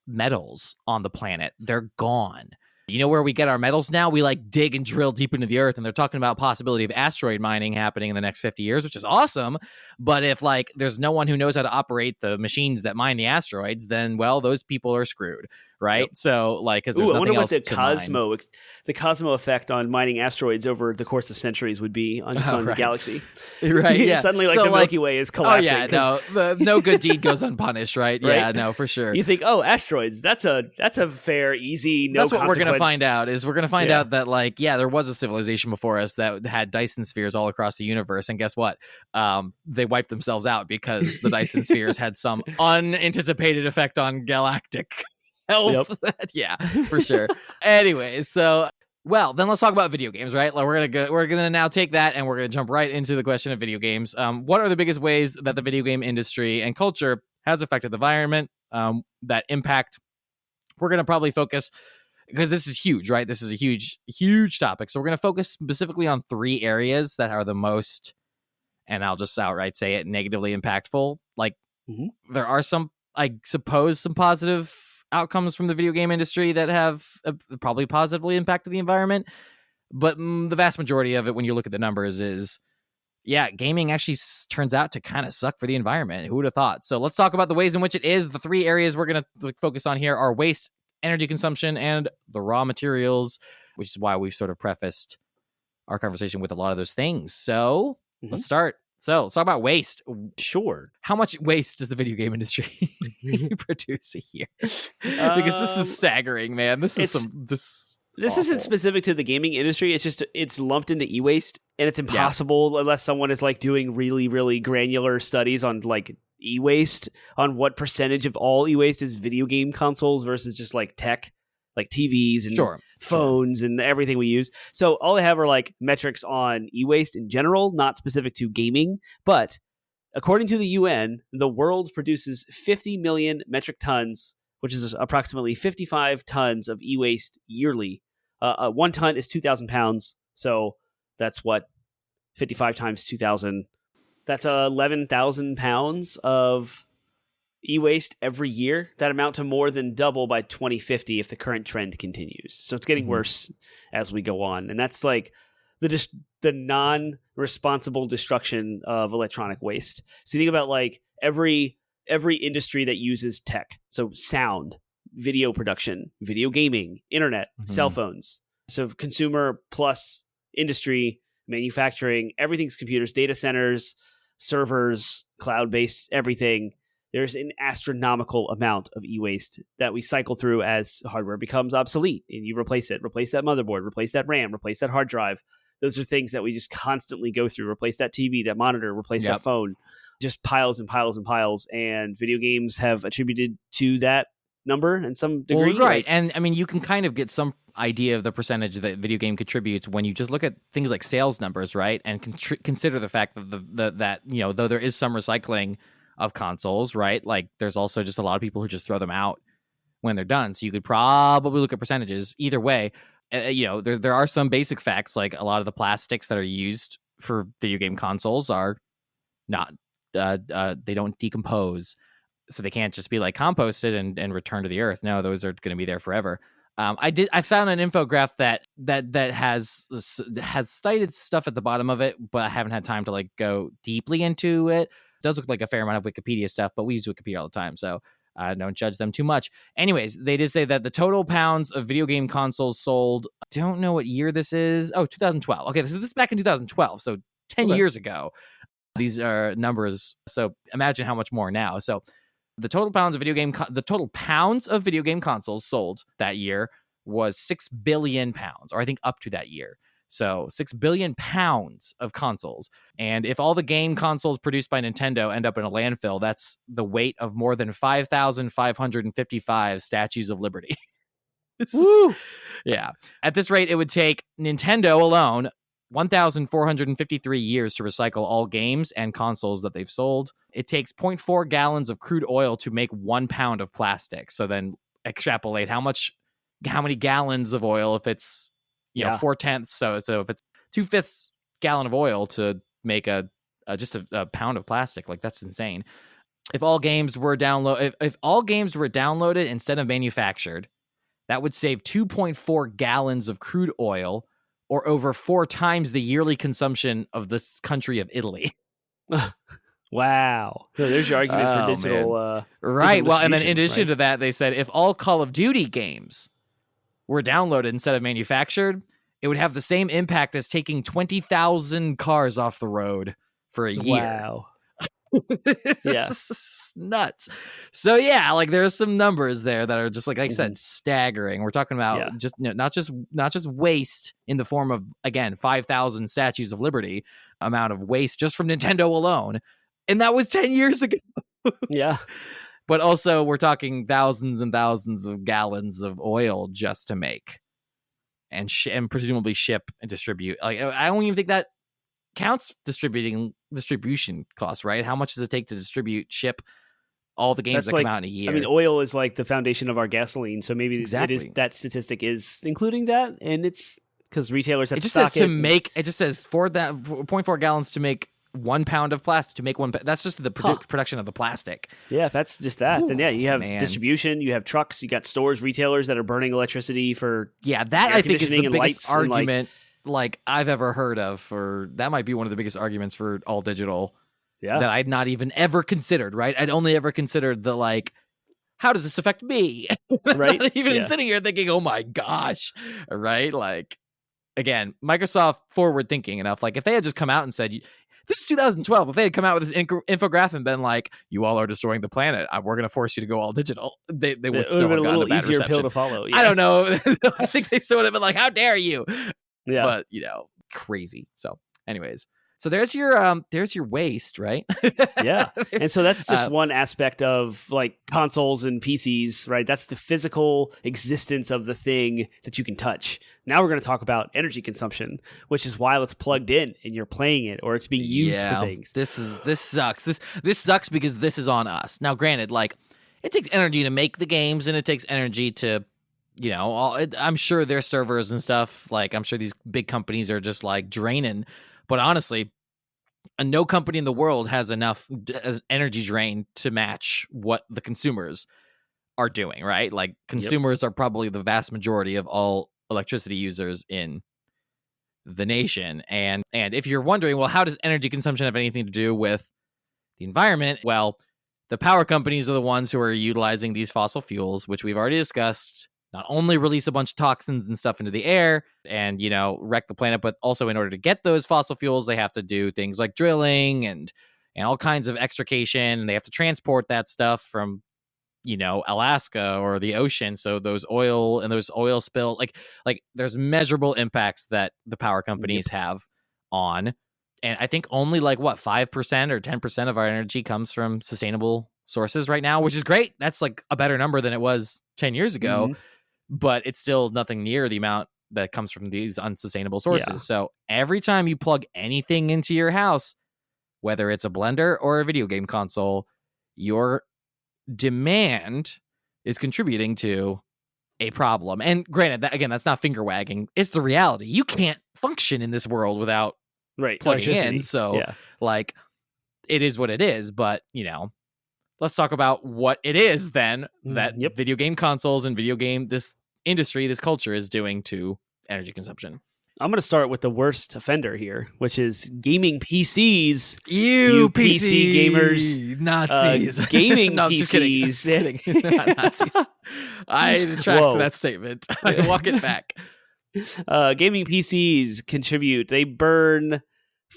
S2: metals on the planet. They're gone. You know where we get our metals now? We like dig and drill deep into the earth, and they're talking about possibility of asteroid mining happening in the next 50 years, which is awesome. But if like there's no one who knows how to operate the machines that mine the asteroids, then well, those people are screwed, right? Yep. So like, because there's nothing else to mine.
S1: The Cosmo effect on mining asteroids over the course of centuries would be on the galaxy,
S2: right? Yeah.
S1: Suddenly, like the Milky Way is collapsing.
S2: Oh yeah, no good deed goes unpunished, right? Yeah, no, for sure.
S1: You think, oh, asteroids, that's a fair, easy, no.
S2: That's what we're gonna find out. We're gonna find out that like, there was a civilization before us that had Dyson spheres all across the universe, and guess what? They wiped themselves out because the Dyson spheres had some unanticipated effect on galactic health. Yep. Yeah, for sure. Anyway, so then let's talk about video games, right? Like we're gonna now take that and we're gonna jump right into the question of video games. What are the biggest ways that the video game industry and culture has affected the environment? That impact. We're gonna probably focus, because this is huge, right? This is a huge topic. So we're gonna focus specifically on 3 areas that are the most, and I'll just outright say it, negatively impactful. Like there are some, I suppose, some positive outcomes from the video game industry that have probably positively impacted the environment, but the vast majority of it, when you look at the numbers, is gaming actually turns out to kind of suck for the environment. Who would have thought? So let's talk about the ways in which it is. The 3 areas we're going to focus on here are waste, energy consumption, and the raw materials, which is why we've sort of prefaced our conversation with a lot of those things. So let's start. So let's talk about waste.
S1: Sure.
S2: How much waste does the video game industry produce a year? Because this is staggering, man. This
S1: isn't specific to the gaming industry. It's lumped into e-waste, and it's impossible unless someone is like doing really, really granular studies on like e-waste, on what percentage of all e-waste is video game consoles versus just like tech, like TVs and phones and everything we use. So all I have are like metrics on e-waste in general, not specific to gaming. But according to the UN, the world produces 50 million metric tons, which is approximately 55 tons of e-waste yearly. 1 ton is 2,000 pounds. So that's what 55 times 2,000. That's 11,000 pounds of e-waste every year. That amount to more than double by 2050 if the current trend continues. So it's getting worse as we go on. And that's like the non-responsible destruction of electronic waste. So you think about like every industry that uses tech. So sound, video production, video gaming, internet, cell phones. So consumer plus industry, manufacturing, everything's computers, data centers, servers, cloud-based, everything. There's an astronomical amount of e-waste that we cycle through as hardware becomes obsolete, and you replace it. Replace that motherboard, replace that RAM, replace that hard drive. Those are things that we just constantly go through. Replace that TV, that monitor, replace that phone. Just piles and piles and piles. And video games have attributed to that number in some degree.
S2: Well, right. And I mean, you can kind of get some idea of the percentage that video game contributes when you just look at things like sales numbers, right? And consider the fact that that though there is some recycling of consoles, right? Like there's also just a lot of people who just throw them out when they're done. So you could probably look at percentages either way. There are some basic facts, like a lot of the plastics that are used for video game consoles are not, they don't decompose. So they can't just be like composted and returned to the earth. No, those are going to be there forever. I found an infograph that has cited stuff at the bottom of it, but I haven't had time to like go deeply into it. It does look like a fair amount of Wikipedia stuff, but we use Wikipedia all the time, so don't judge them too much. Anyways, they did say that the total pounds of video game consoles sold, I don't know what year this is. Oh, 2012. Okay, so this is back in 2012, so 10 years ago. These are numbers, so imagine how much more now. So the total pounds of video game consoles sold that year was 6 billion pounds, or I think up to that year. So 6 billion pounds of consoles. And if all the game consoles produced by Nintendo end up in a landfill, that's the weight of more than 5,555 statues of liberty.
S1: Woo!
S2: Yeah. At this rate, it would take Nintendo alone 1,453 years to recycle all games and consoles that they've sold. It takes 0.4 gallons of crude oil to make 1 pound of plastic. So then extrapolate how many gallons of oil if it's 4/10. So if it's 2/5 gallon of oil to make just a pound of plastic, like that's insane. If all games were downloaded instead of manufactured, that would save 2.4 gallons of crude oil, or over 4 times the yearly consumption of this country of Italy.
S1: Wow. So there's your argument for digital.
S2: Right.
S1: Digital
S2: well, and then in
S1: distribution,
S2: addition to that, they said if all Call of Duty games were downloaded instead of manufactured, it would have the same impact as taking 20,000 cars off the road for a year.
S1: Wow.
S2: Yeah. Nuts. So yeah, like there's some numbers there that are just like I said, staggering. We're talking about just not just waste in the form of, again, 5,000 statues of liberty amount of waste just from Nintendo alone. And that was 10 years ago.
S1: Yeah.
S2: But also we're talking thousands and thousands of gallons of oil just to make and presumably ship and distribute. Like I don't even think that counts distribution costs, right? How much does it take to distribute, ship all the games that come out in a year?
S1: I mean, oil is like the foundation of our gasoline, so maybe
S2: exactly.
S1: that statistic is including that, and it's because retailers have
S2: it just
S1: to stock
S2: says to make. It just says 0.4 gallons to make 1 pound of plastic. To make one, that's just the production of the plastic.
S1: Yeah, if that's just that, then you have distribution, you have trucks, you got stores, retailers that are burning electricity for
S2: that I think is the biggest argument like I've ever heard of. That might be one of the biggest arguments for all digital. Yeah. That I'd not even ever considered, right? I'd only ever considered the how does this affect me? Right? Not even sitting here thinking, oh my gosh, right? Like, again, Microsoft forward thinking enough. Like, if they had just come out and said, this is 2012, if they had come out with this infographic and been like, you all are destroying the planet, we're going to force you to go all digital, they would still have gotten a bad reception.
S1: Pill to follow. Yeah.
S2: I don't know. I think they still would have been like, how dare you?
S1: Yeah.
S2: But, crazy. So, anyways. So there's your waste, right?
S1: Yeah. And so that's just one aspect of like consoles and PCs, right? That's the physical existence of the thing that you can touch. Now we're going to talk about energy consumption, which is while it's plugged in and you're playing it or it's being used for things.
S2: This sucks. This sucks because this is on us. Now, granted, like it takes energy to make the games and it takes energy to, I'm sure their servers and stuff, like I'm sure these big companies are just like draining. But honestly, no company in the world has enough energy drain to match what the consumers are doing, right? Like consumers are probably the vast majority of all electricity users in the nation. And if you're wondering, well, how does energy consumption have anything to do with the environment? Well, the power companies are the ones who are utilizing these fossil fuels, which we've already discussed, not only release a bunch of toxins and stuff into the air and, wreck the planet, but also in order to get those fossil fuels, they have to do things like drilling and all kinds of extrication. And they have to transport that stuff from, Alaska or the ocean. So those oil spill, like there's measurable impacts that the power companies have on. And I think only 5% or 10% of our energy comes from sustainable sources right now, which is great. That's like a better number than it was 10 years ago. Mm-hmm. But it's still nothing near the amount that comes from these unsustainable sources. Yeah. So every time you plug anything into your house, whether it's a blender or a video game console, your demand is contributing to a problem. And granted, that's not finger wagging. It's the reality. You can't function in this world without plugging in. So it is what it is. But, let's talk about what it is then that video game consoles and this industry, this culture is doing to energy consumption.
S1: I'm going to start with the worst offender here, which is gaming PCs.
S2: You
S1: PC gamers,
S2: Nazis,
S1: gaming
S2: no,
S1: PCs.
S2: just kidding. Just kidding. Not Nazis. I retract that statement. I walk it back.
S1: Gaming PCs contribute. They burn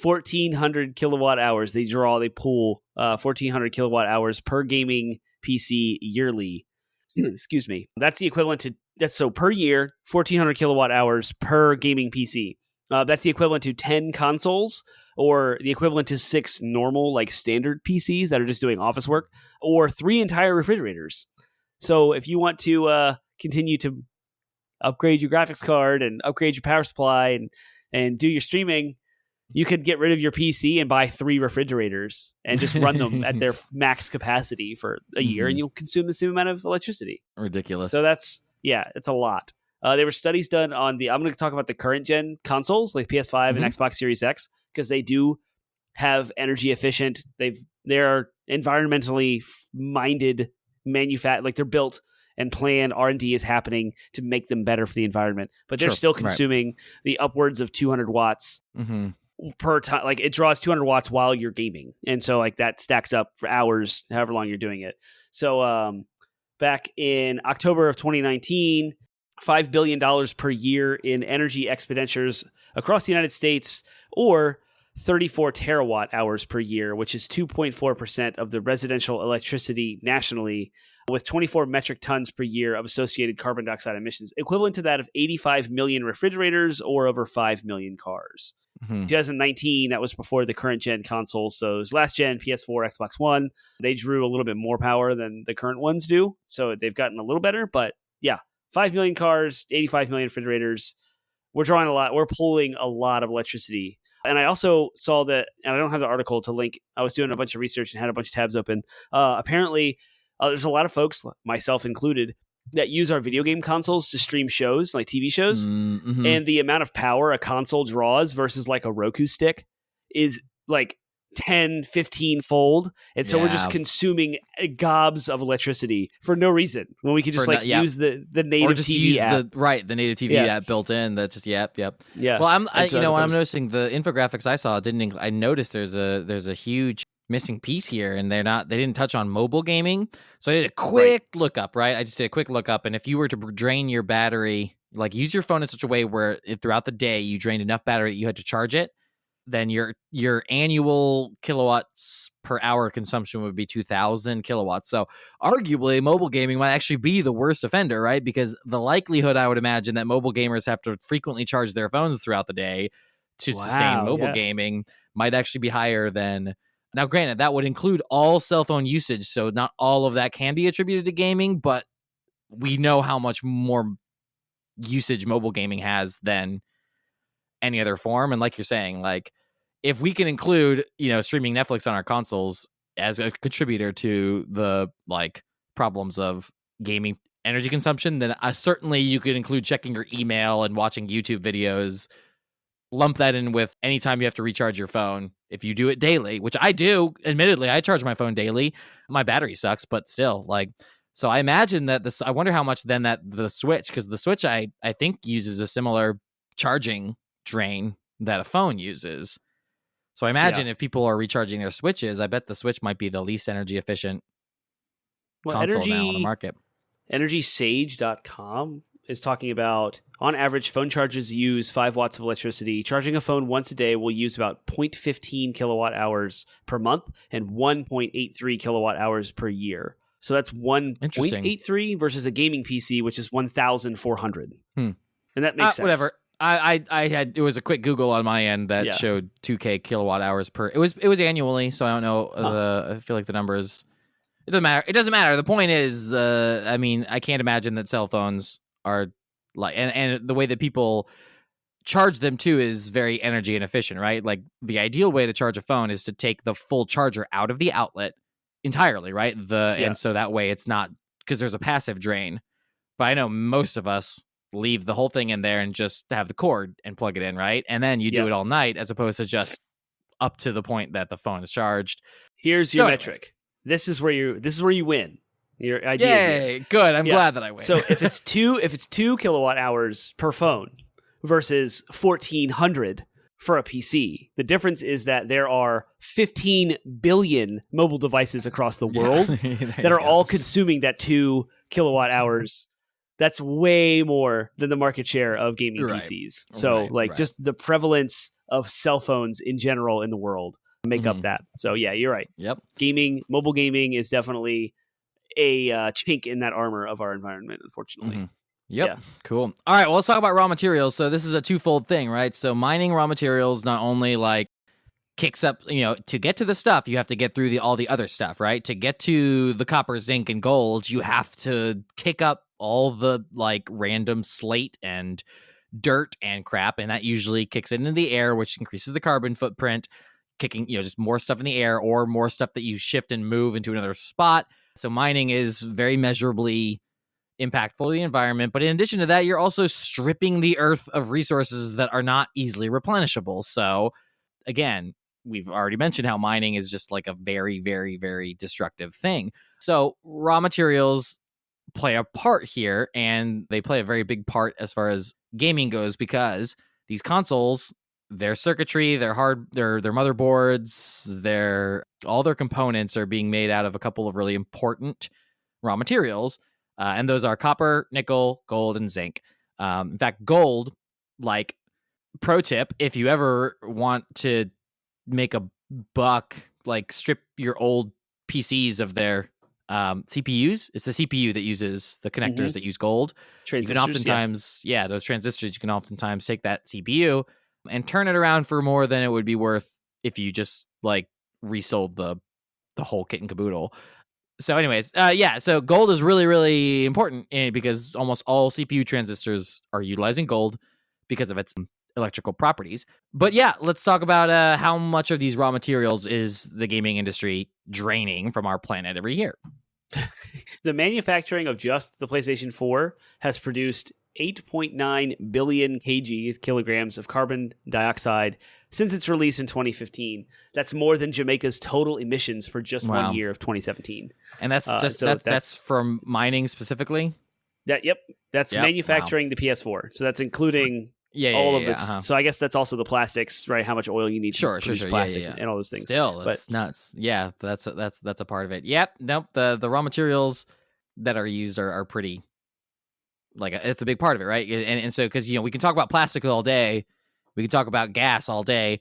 S1: 1,400 kilowatt hours. They pull 1,400 kilowatt hours per gaming PC yearly. Excuse me. That's the equivalent to so per year, 1,400 kilowatt hours per gaming PC. That's the equivalent to 10 consoles, or the equivalent to 6 normal, like standard PCs that are just doing office work, or 3 entire refrigerators. So if you want to continue to upgrade your graphics card and upgrade your power supply and do your streaming, you could get rid of your PC and buy 3 refrigerators and just run them at their max capacity for a year, and you'll consume the same amount of electricity.
S2: Ridiculous.
S1: So it's a lot. There were studies done on I'm going to talk about the current gen consoles like PS5 and Xbox Series X, because they do have energy efficient. They're environmentally minded like they're built and planned. R&D is happening to make them better for the environment, but they're still consuming the upwards of 200 watts per time. Like it draws 200 watts while you're gaming, and so like that stacks up for hours, however long you're doing it. So back in October of 2019, $5 billion per year in energy expenditures across the United States, or 34 terawatt hours per year, which is 2.4% of the residential electricity nationally, with 24 metric tons per year of associated carbon dioxide emissions, equivalent to that of 85 million refrigerators or over 5 million cars. 2019, that was before the current gen consoles. So it was last gen, PS4, Xbox One. They drew a little bit more power than the current ones do. So they've gotten a little better. But yeah, 5 million cars, 85 million refrigerators. We're drawing a lot. We're pulling a lot of electricity. And I also saw that, and I don't have the article to link. I was doing a bunch of research and had a bunch of tabs open. Apparently, there's a lot of folks, myself included, that use our video game consoles to stream shows, like TV shows. And the amount of power a console draws versus like a Roku stick is like 10, 15 fold. And so we're just consuming gobs of electricity for no reason, when we could just use the native
S2: or just
S1: TV
S2: use
S1: app.
S2: the native TV app built in. That's just Yeah. Well, I'm noticing the infographics I saw I noticed there's a huge missing piece here, and they didn't touch on mobile gaming. So I did a quick lookup, right? I just did a quick lookup, and if you were to drain your battery, like use your phone in such a way where throughout the day you drained enough battery that you had to charge it, then your annual kilowatts per hour consumption would be 2,000 kilowatts. So arguably mobile gaming might actually be the worst offender, right? Because the likelihood, I would imagine, that mobile gamers have to frequently charge their phones throughout the day to sustain mobile gaming might actually be higher than... Now, granted, that would include all cell phone usage, so not all of that can be attributed to gaming, but we know how much more usage mobile gaming has than any other form. And like you're saying, like if we can include, streaming Netflix on our consoles as a contributor to the like problems of gaming energy consumption, then certainly you could include checking your email and watching YouTube videos. Lump that in with anytime you have to recharge your phone. If you do it daily, which I do, admittedly, I charge my phone daily. My battery sucks, but still, so I imagine that I wonder how much then that the Switch, because the Switch I think uses a similar charging drain that a phone uses. So I imagine if people are recharging their Switches, I bet the Switch might be the least energy efficient console now on the market.
S1: EnergySage.com is talking about, on average, phone chargers use 5 watts of electricity. Charging a phone once a day will use about 0.15 kilowatt hours per month and 1.83 kilowatt hours per year. So that's 1.83 versus a gaming PC, which is 1,400. And that makes sense.
S2: Whatever. I had, it was a quick Google on my end that showed 2K kilowatt hours per. It was annually, so I don't know. I feel like the numbers. It doesn't matter. It doesn't matter. The point is, I can't imagine that cell phones are like, and the way that people charge them too is very energy inefficient, right? Like the ideal way to charge a phone is to take the full charger out of the outlet entirely, right? And so that way it's not, because there's a passive drain. But I know most of us leave the whole thing in there and just have the cord and plug it in, right? And then you do it all night as opposed to just up to the point that the phone is charged.
S1: Here's your metric. This is where you win. Your idea.
S2: Yay! Good. I'm glad that I win.
S1: So if it's 2 kilowatt hours per phone, versus 1,400 for a PC. The difference is that there are 15 billion mobile devices across the world that are all consuming that 2 kilowatt hours. That's way more than the market share of gaming PCs. So just the prevalence of cell phones in general in the world make up that. So yeah, you're right.
S2: Yep.
S1: Mobile gaming is definitely a chink in that armor of our environment, unfortunately.
S2: Yep. Yeah. Cool. All right. Well, let's talk about raw materials. So this is a twofold thing, right? So mining raw materials not only like kicks up, to get to the stuff, you have to get through all the other stuff, right? To get to the copper, zinc, and gold, you have to kick up all the like random slate and dirt and crap, and that usually kicks it into the air, which increases the carbon footprint, kicking, just more stuff in the air or more stuff that you shift and move into another spot. So mining is very measurably impactful to the environment, but in addition to that, you're also stripping the earth of resources that are not easily replenishable. So again, we've already mentioned how mining is just like a very, very, very destructive thing. So raw materials play a part here, and they play a very big part as far as gaming goes, because these consoles, their circuitry, their motherboards, all their components are being made out of a couple of really important raw materials. And those are copper, nickel, gold, and zinc. In fact, gold, like, pro tip, if you ever want to make a buck, like strip your old PCs of their CPUs. It's the CPU that uses the connectors that use gold. You can oftentimes, those transistors, you can oftentimes take that CPU and turn it around for more than it would be worth if you just like resold the whole kit and caboodle. So anyways, so gold is really, really important because almost all CPU transistors are utilizing gold because of its electrical properties. But yeah, let's talk about how much of these raw materials is the gaming industry draining from our planet every year.
S1: The manufacturing of just the PlayStation 4 has produced 8.9 billion kilograms of carbon dioxide since its release in 2015. That's more than Jamaica's total emissions for just 1 year of 2017.
S2: And that's that's from mining specifically?
S1: That's manufacturing the PS4. So that's incling all of it. So I guess that's also the plastics, right? How much oil you need to produce plastic and all those things.
S2: Still, it's nuts. Yeah, that's a part of it. Yep. Nope. The raw materials that are used are pretty, like, it's a big part of it, right? And so, because we can talk about plastic all day, we can talk about gas all day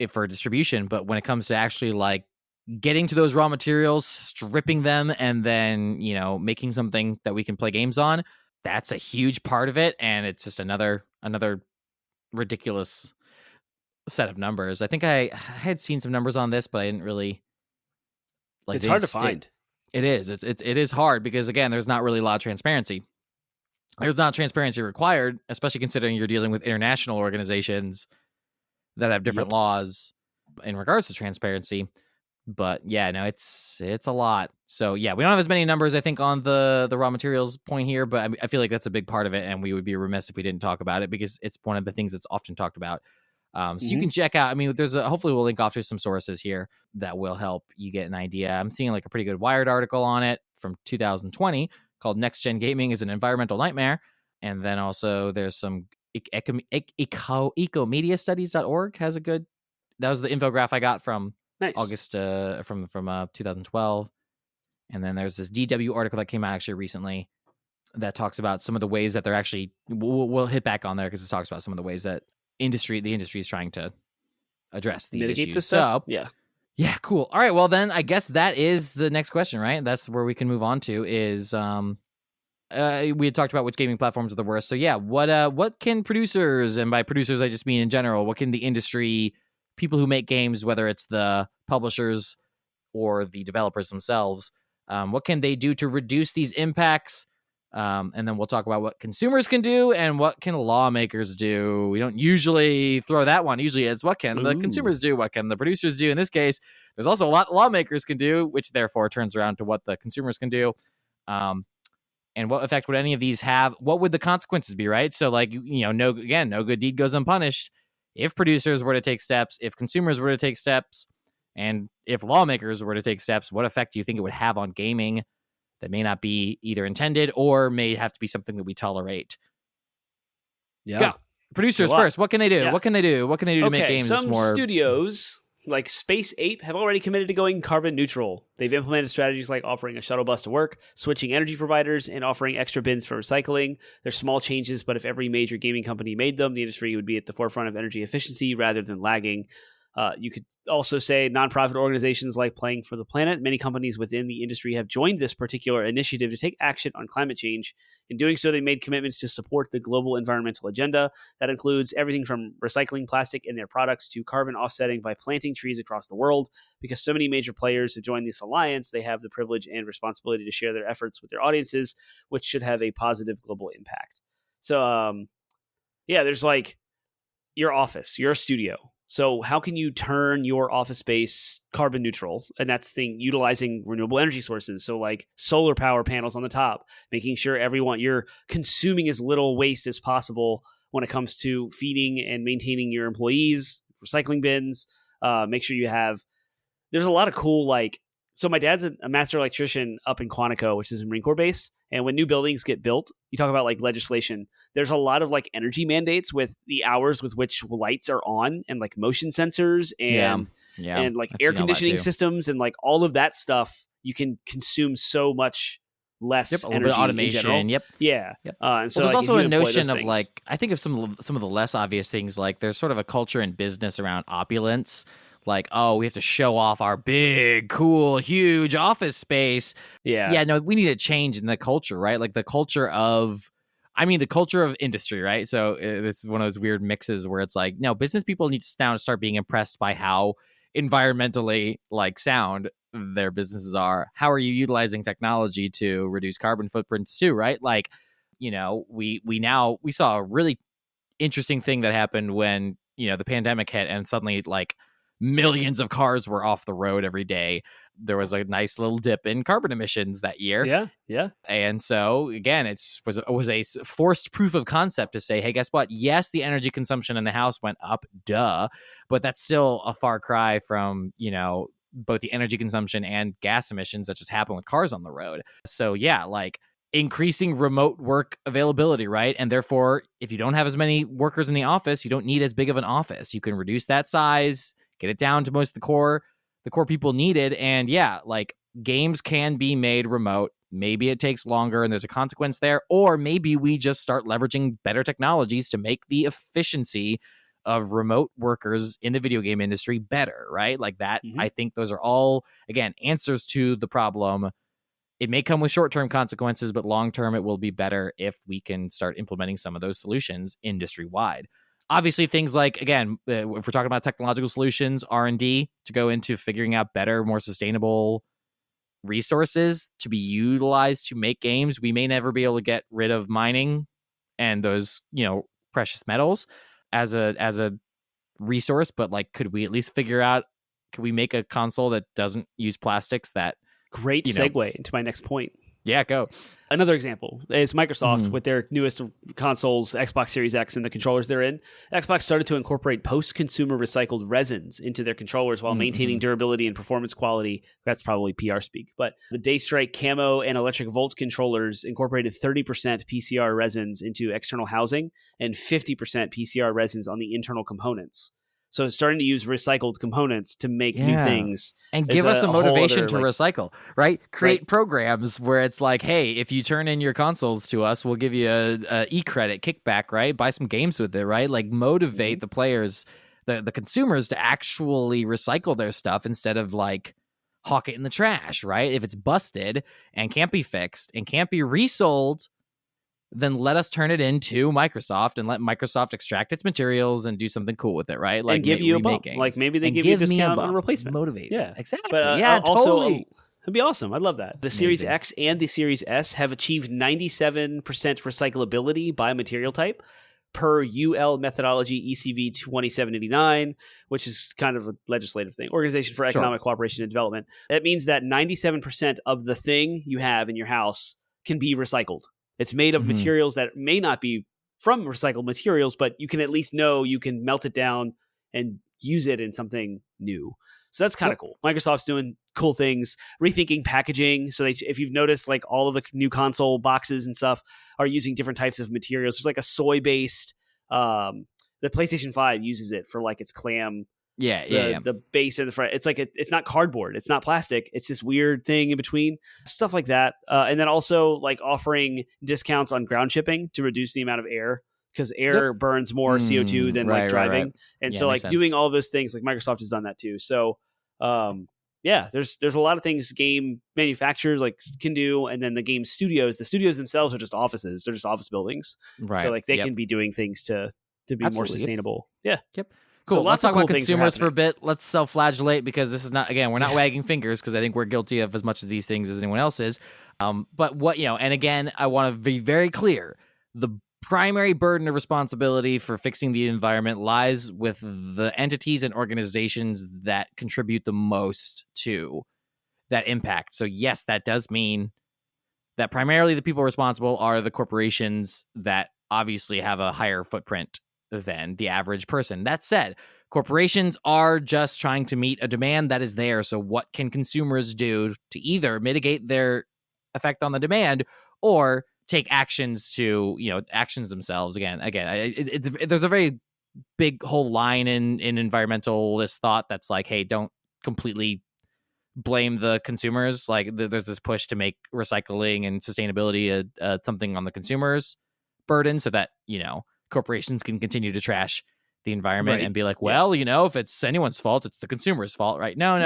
S2: for distribution, but when it comes to actually like getting to those raw materials, stripping them, and then making something that we can play games on, that's a huge part of it. And it's just another ridiculous set of numbers. I think I had seen some numbers on this, but I didn't really like.
S1: It's hard to find.
S2: It is. It is hard because, again, there's not really a lot of transparency. There's not transparency required, especially considering you're dealing with international organizations that have different laws in regards to transparency. But yeah, no, it's a lot. So yeah, we don't have as many numbers, I think, on the raw materials point here, but I feel like that's a big part of it, and we would be remiss if we didn't talk about it because it's one of the things that's often talked about. So you can check out, hopefully we'll link off to some sources here that will help you get an idea. I'm seeing like a pretty good Wired article on it from 2020 called Next Gen Gaming is an Environmental Nightmare. And then also there's some ecomediastudies.org has a good, that was the infographic I got from August from 2012. And then there's this DW article that came out actually recently that talks about some of the ways that they're actually, we'll hit back on there because it talks about some of the ways that the industry is trying to address these
S1: mitigate
S2: issues.
S1: This stuff?
S2: So, yeah, cool. All right, well then I guess that is the next question, right? That's where we can move on to is we had talked about which gaming platforms are the worst. So yeah, what can producers, and by producers I just mean in general, what can the industry, people who make games, whether it's the publishers or the developers themselves, what can they do to reduce these impacts? And then we'll talk about what consumers can do and what can lawmakers do. We don't usually throw that one. Usually it's what can the consumers do, what can the producers do. In this case, there's also a lot lawmakers can do, which therefore turns around to what the consumers can do. And what effect would any of these have? What would the consequences be, right? So like, no good deed goes unpunished. If producers were to take steps, if consumers were to take steps, and if lawmakers were to take steps, what effect do you think it would have on gaming that may not be either intended or may have to be something that we tolerate?
S1: Yeah.
S2: Producers
S1: Go up.
S2: first. What can they do?
S1: Yeah.
S2: What can they do? What can they do to make
S1: Okay,
S2: games
S1: some
S2: more?
S1: studios like Space Ape have already committed to going carbon neutral. They've implemented strategies like offering a shuttle bus to work, switching energy providers, and offering extra bins for recycling. They're small changes, but if every major gaming company made them, the industry would be at the forefront of energy efficiency rather than lagging. You could also say nonprofit organizations like Playing for the Planet. Many companies within the industry have joined this particular initiative to take action on climate change. In doing so, they made commitments to support the global environmental agenda. That includes everything from recycling plastic in their products to carbon offsetting by planting trees across the world. Because so many major players have joined this alliance, they have the privilege and responsibility to share their efforts with their audiences, which should have a positive global impact. So, yeah, there's like your office, your studio. So how can you turn your office space carbon neutral? And that's utilizing renewable energy sources. So like solar power panels on the top, making sure you're consuming as little waste as possible when it comes to feeding and maintaining your employees, recycling bins. Make sure there's a lot of cool, so my dad's a master electrician up in Quantico, which is a Marine Corps base. And when new buildings get built, you talk about like legislation. There's a lot of like energy mandates with the hours with which lights are on and like motion sensors and like air conditioning systems and like all of that stuff. You can consume so much less
S2: a little
S1: energy
S2: bit of automation.
S1: Yeah.
S2: Yep.
S1: And so
S2: there's also a notion of
S1: things,
S2: I think of some of the less obvious things, like there's sort of a culture in business around opulence. Like, oh, we have to show off our big, cool, huge office space. Yeah, no, we need a change in the culture, right? Like the culture of industry, right? So this is one of those weird mixes where it's like, no, business people need to now start being impressed by how environmentally sound their businesses are. How are you utilizing technology to reduce carbon footprints too, right? Like, we saw a really interesting thing that happened when, the pandemic hit and suddenly millions of cars were off the road every day. There was a nice little dip in carbon emissions that year.
S1: Yeah.
S2: And so again, it was a forced proof of concept to say, hey, guess what? Yes, the energy consumption in the house went up, but that's still a far cry from, both the energy consumption and gas emissions that just happen with cars on the road. So yeah, increasing remote work availability, right? And therefore, if you don't have as many workers in the office, you don't need as big of an office. You can reduce that size, get it down to most of the core people needed. And yeah, games can be made remote. Maybe it takes longer and there's a consequence there, or maybe we just start leveraging better technologies to make the efficiency of remote workers in the video game industry better, right? Like that.
S1: Mm-hmm.
S2: I think those are all, again, answers to the problem. It may come with short-term consequences, but long-term it will be better if we can start implementing some of those solutions industry-wide. Obviously, things like, again, if we're talking about technological solutions, R&D to go into figuring out better, more sustainable resources to be utilized to make games. We may never be able to get rid of mining and those, precious metals as a resource, but could we at least figure out, could we make a console that doesn't use plastics that
S1: Great segue into my next point.
S2: Yeah, go.
S1: Another example is Microsoft with their newest consoles, Xbox Series X, and the controllers they're in. Xbox started to incorporate post-consumer recycled resins into their controllers while maintaining durability and performance quality. That's probably PR speak. But the Daystrike Camo and Electric Volt controllers incorporated 30% PCR resins into external housing and 50% PCR resins on the internal components. So it's starting to use recycled components to make new things.
S2: And give us a motivation to recycle, right? Create programs where it's like, hey, if you turn in your consoles to us, we'll give you a e-credit kickback, right? Buy some games with it, right? Motivate the players, the consumers to actually recycle their stuff instead of hawk it in the trash, right? If it's busted and can't be fixed and can't be resold, then let us turn it into Microsoft and let Microsoft extract its materials and do something cool with it, right?
S1: And give you a bump. Maybe they give you a discount on a replacement.
S2: Motivate.
S1: Yeah,
S2: exactly.
S1: But
S2: also,
S1: it'd be awesome. I'd love that. The Series X and the Series S have achieved 97% recyclability by material type per UL methodology ECV 2789, which is kind of a legislative thing, Organization for Economic Cooperation and Development. That means that 97% of the thing you have in your house can be recycled. It's made of materials that may not be from recycled materials, but you can at least know you can melt it down and use it in something new. So that's kind of cool. Microsoft's doing cool things, rethinking packaging. So if you've noticed, all of the new console boxes and stuff are using different types of materials. There's a soy-based The PlayStation 5 uses it for like its clam.
S2: Yeah.
S1: The base in the front. It's like it's not cardboard. It's not plastic. It's this weird thing in between. Stuff like that. And then also like offering discounts on ground shipping to reduce the amount of air, because air burns more CO2 than like driving. Right. And so like doing all those things, like Microsoft has done that too. So there's a lot of things game manufacturers like can do, and then the game studios. The studios themselves are just offices. They're just office buildings. Right. So like they can be doing things to be more sustainable. Yeah.
S2: Yep. Cool. Let's talk about consumers for a bit. Let's self-flagellate, because this is not, again, we're not wagging fingers, because I think we're guilty of as much of these things as anyone else is. But what, and again, I want to be very clear. The primary burden of responsibility for fixing the environment lies with the entities and organizations that contribute the most to that impact. So yes, that does mean that primarily the people responsible are the corporations that obviously have a higher footprint than the average person. That said, corporations are just trying to meet a demand that is there. So what can consumers do to either mitigate their effect on the demand or take actions to, actions themselves? Again, there's a very big whole line in environmentalist thought that's like, hey, don't completely blame the consumers. Like there's this push to make recycling and sustainability something on the consumers' burden, so that, corporations can continue to trash the environment and be like, well, if it's anyone's fault, it's the consumer's fault, right? No.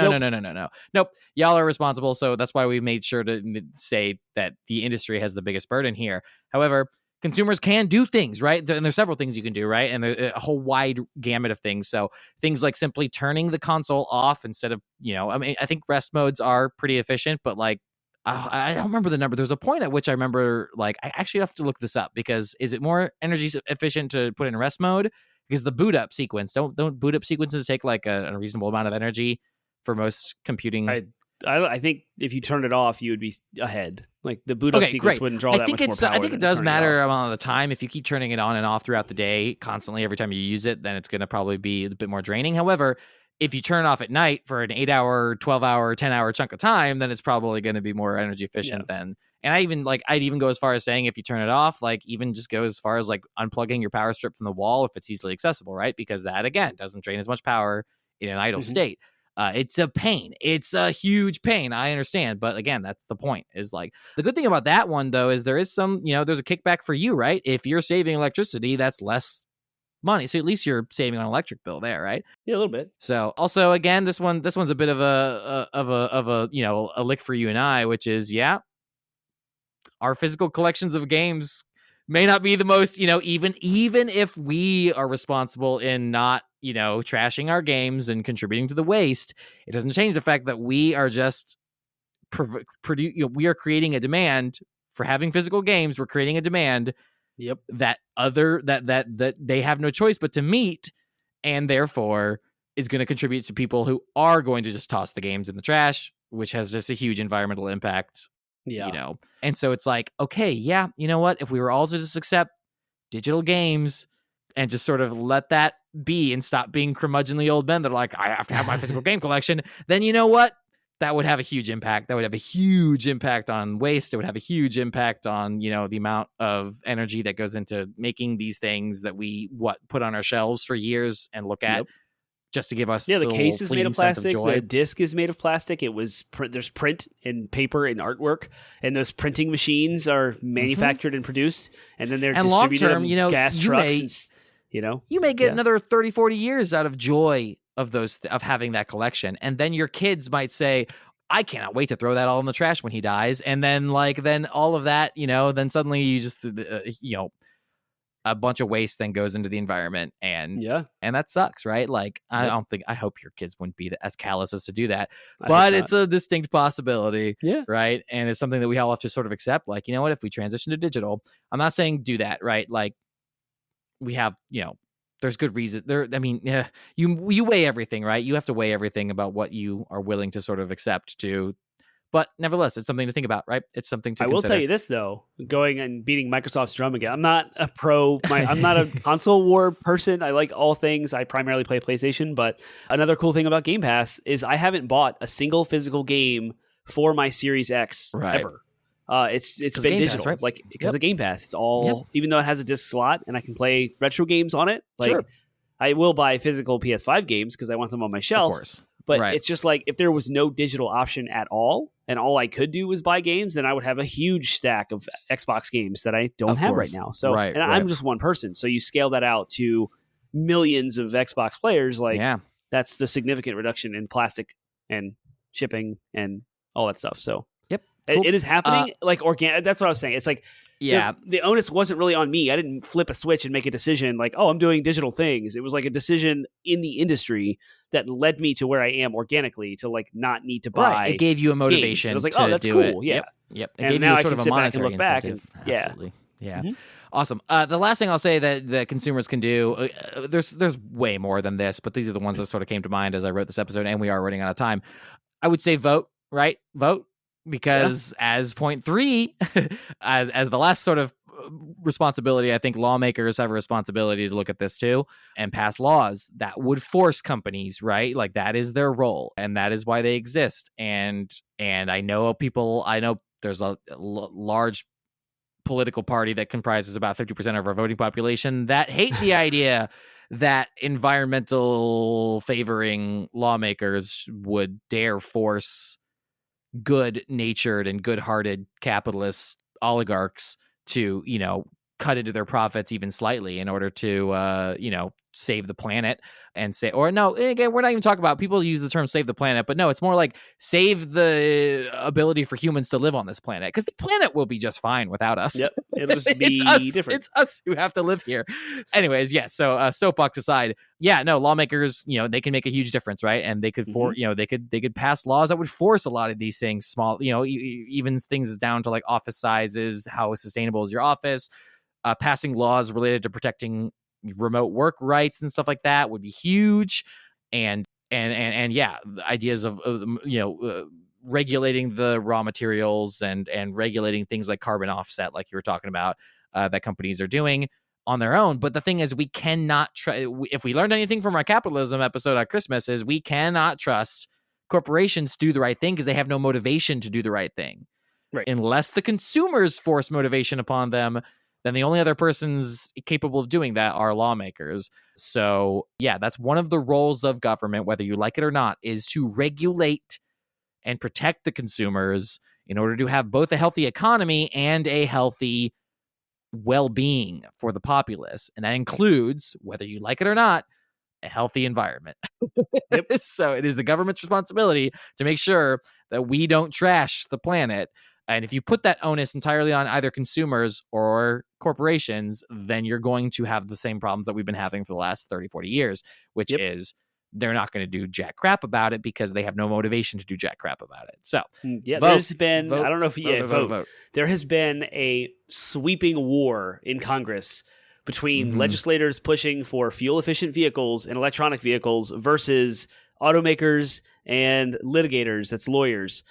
S2: Nope. Y'all are responsible. So that's why we made sure to say that the industry has the biggest burden here. However, consumers can do things, right? And there's several things you can do, right? And there's a whole wide gamut of things. So things like simply turning the console off instead of, I think rest modes are pretty efficient, but like, I don't remember the number. There's a point at which I remember, like, I actually have to look this up, because is it more energy efficient to put in rest mode? Because the boot up sequence, don't boot up sequences take like a reasonable amount of energy for most computing?
S1: I think if you turned it off, you would be ahead. Like the boot up sequence wouldn't draw that much more power.
S2: I think it does matter amount of the time. If you keep turning it on and off throughout the day, constantly, every time you use it, then it's going to probably be a bit more draining. However, if you turn it off at night for an 8-hour, 12-hour, 10-hour chunk of time, then it's probably going to be more energy efficient than. And I'd even go as far as saying, if you turn it off, like even just go as far as like unplugging your power strip from the wall if it's easily accessible, right? Because that, again, doesn't drain as much power in an idle state. It's a pain. It's a huge pain. I understand. But again, that's the point, is like, the good thing about that one though, is there is some, there's a kickback for you, right? If you're saving electricity, that's less money. So at least you're saving on electric bill there, right?
S1: Yeah, a little bit.
S2: So also, again, this one's a bit of a lick for you and I, which is, our physical collections of games may not be the most, even if we are responsible in not, trashing our games and contributing to the waste, it doesn't change the fact that we are just we are creating a demand for having physical games. We're creating a demand that they have no choice but to meet, and therefore is going to contribute to people who are going to just toss the games in the trash, which has just a huge environmental impact. And so it's like, okay, you know what? If we were all to just accept digital games and just sort of let that be and stop being curmudgeonly old men that are like, I have to have my physical game collection, then you know what? That would have a huge impact. That would have a huge impact on waste. It would have a huge impact on, the amount of energy that goes into making these things that we put on our shelves for years and look at. Just to give us
S1: the case is made of plastic. The disc is made of plastic. It was there's print and paper and artwork, and those printing machines are manufactured and produced, and then they're distributed on gas trucks.
S2: You may get another 30, 40 years out of joy of those of having that collection, and then your kids might say, I cannot wait to throw that all in the trash when he dies, and then then all of that, then suddenly you just a bunch of waste then goes into the environment, and that sucks, right? Like, I hope your kids wouldn't be as callous as to do that, but it's a distinct possibility, right? And it's something that we all have to sort of accept. Like, you know what? If we transition to digital, I'm not saying do that, right? Like, we have, there's good reason there. I mean, you weigh everything, right? You have to weigh everything about what you are willing to sort of accept to. But nevertheless, it's something to think about, right? It's something to consider.
S1: I will tell you this, though, going and beating Microsoft's drum again. I'm not a I'm not a console war person. I like all things. I primarily play PlayStation. But another cool thing about Game Pass is I haven't bought a single physical game for my Series X ever. It's
S2: 'Cause
S1: been
S2: Game Pass,
S1: digital,
S2: right?
S1: like because
S2: Yep.
S1: of Game Pass. It's all even though it has a disc slot and I can play retro games on it. Like
S2: Sure.
S1: I will buy physical PS5 games because I want them on my
S2: Of
S1: shelf.
S2: course.
S1: But
S2: Right.
S1: it's just like if there was no digital option at all, and all I could do was buy games, then I would have a huge stack of Xbox games that I don't
S2: Of
S1: have
S2: course.
S1: right now. So,
S2: Right,
S1: and
S2: right.
S1: I'm just one person. So you scale that out to millions of Xbox players. Like
S2: Yeah.
S1: that's the significant reduction in plastic and shipping and all that stuff. So
S2: Yep. Cool.
S1: it is happening. Like organic. That's what I was saying. It's like
S2: Yeah.
S1: the onus wasn't really on me. I didn't flip a switch and make a decision like, oh, I'm doing digital things. It was like a decision in the industry that led me to where I am organically to like not need to buy.
S2: Right. It gave you a motivation.
S1: I was like,
S2: to
S1: oh, that's
S2: do
S1: cool.
S2: It.
S1: Yeah.
S2: Yep. It
S1: And
S2: gave
S1: now
S2: you
S1: I
S2: sort
S1: can
S2: of a
S1: sit back and
S2: monetary
S1: look back
S2: incentive.
S1: and yeah.
S2: Absolutely. Yeah.
S1: Mhm.
S2: Awesome. The last thing I'll say that consumers can do, there's way more than this, but these are the ones that sort of came to mind as I wrote this episode, and we are running out of time. I would say vote, right? Vote, because as point 3, as the last sort of responsibility, I think lawmakers have a responsibility to look at this too and pass laws that would force companies, right? Like that is their role, and that is why they exist. And I know there's a large political party that comprises about 50% of our voting population that hate the idea that environmental favoring lawmakers would dare force good-natured and good-hearted capitalist oligarchs to, cut into their profits even slightly in order to, save the planet and say, or no, again, we're not even talking about, people use the term save the planet, but no, it's more like save the ability for humans to live on this planet, because the planet will be just fine without us.
S1: Yep. It'll just be different.
S2: It's us who have to live here. Anyways, yes. So soapbox aside, lawmakers, they can make a huge difference, right? And they could they could pass laws that would force a lot of these things, small, even things down to like office sizes, how sustainable is your office, passing laws related to protecting remote work rights and stuff like that would be huge. And the ideas of regulating the raw materials and regulating things like carbon offset, like you were talking about, that companies are doing on their own. But the thing is, we cannot if we learned anything from our capitalism episode at Christmas, is we cannot trust corporations to do the right thing because they have no motivation to do the right thing.
S1: Right.
S2: Unless the consumers force motivation upon them, then the only other persons capable of doing that are lawmakers. So, that's one of the roles of government, whether you like it or not, is to regulate and protect the consumers in order to have both a healthy economy and a healthy well-being for the populace. And that includes, whether you like it or not, a healthy environment.
S1: Yep.
S2: So it is the government's responsibility to make sure that we don't trash the planet. And if you put that onus entirely on either consumers or corporations, then you're going to have the same problems that we've been having for the last 30, 40 years, which is they're not going to do jack crap about it because they have no motivation to do jack crap about it. So,
S1: there's been, I don't know if vote. There has been a sweeping war in Congress between legislators pushing for fuel efficient vehicles and electronic vehicles versus automakers and litigators, that's lawyers.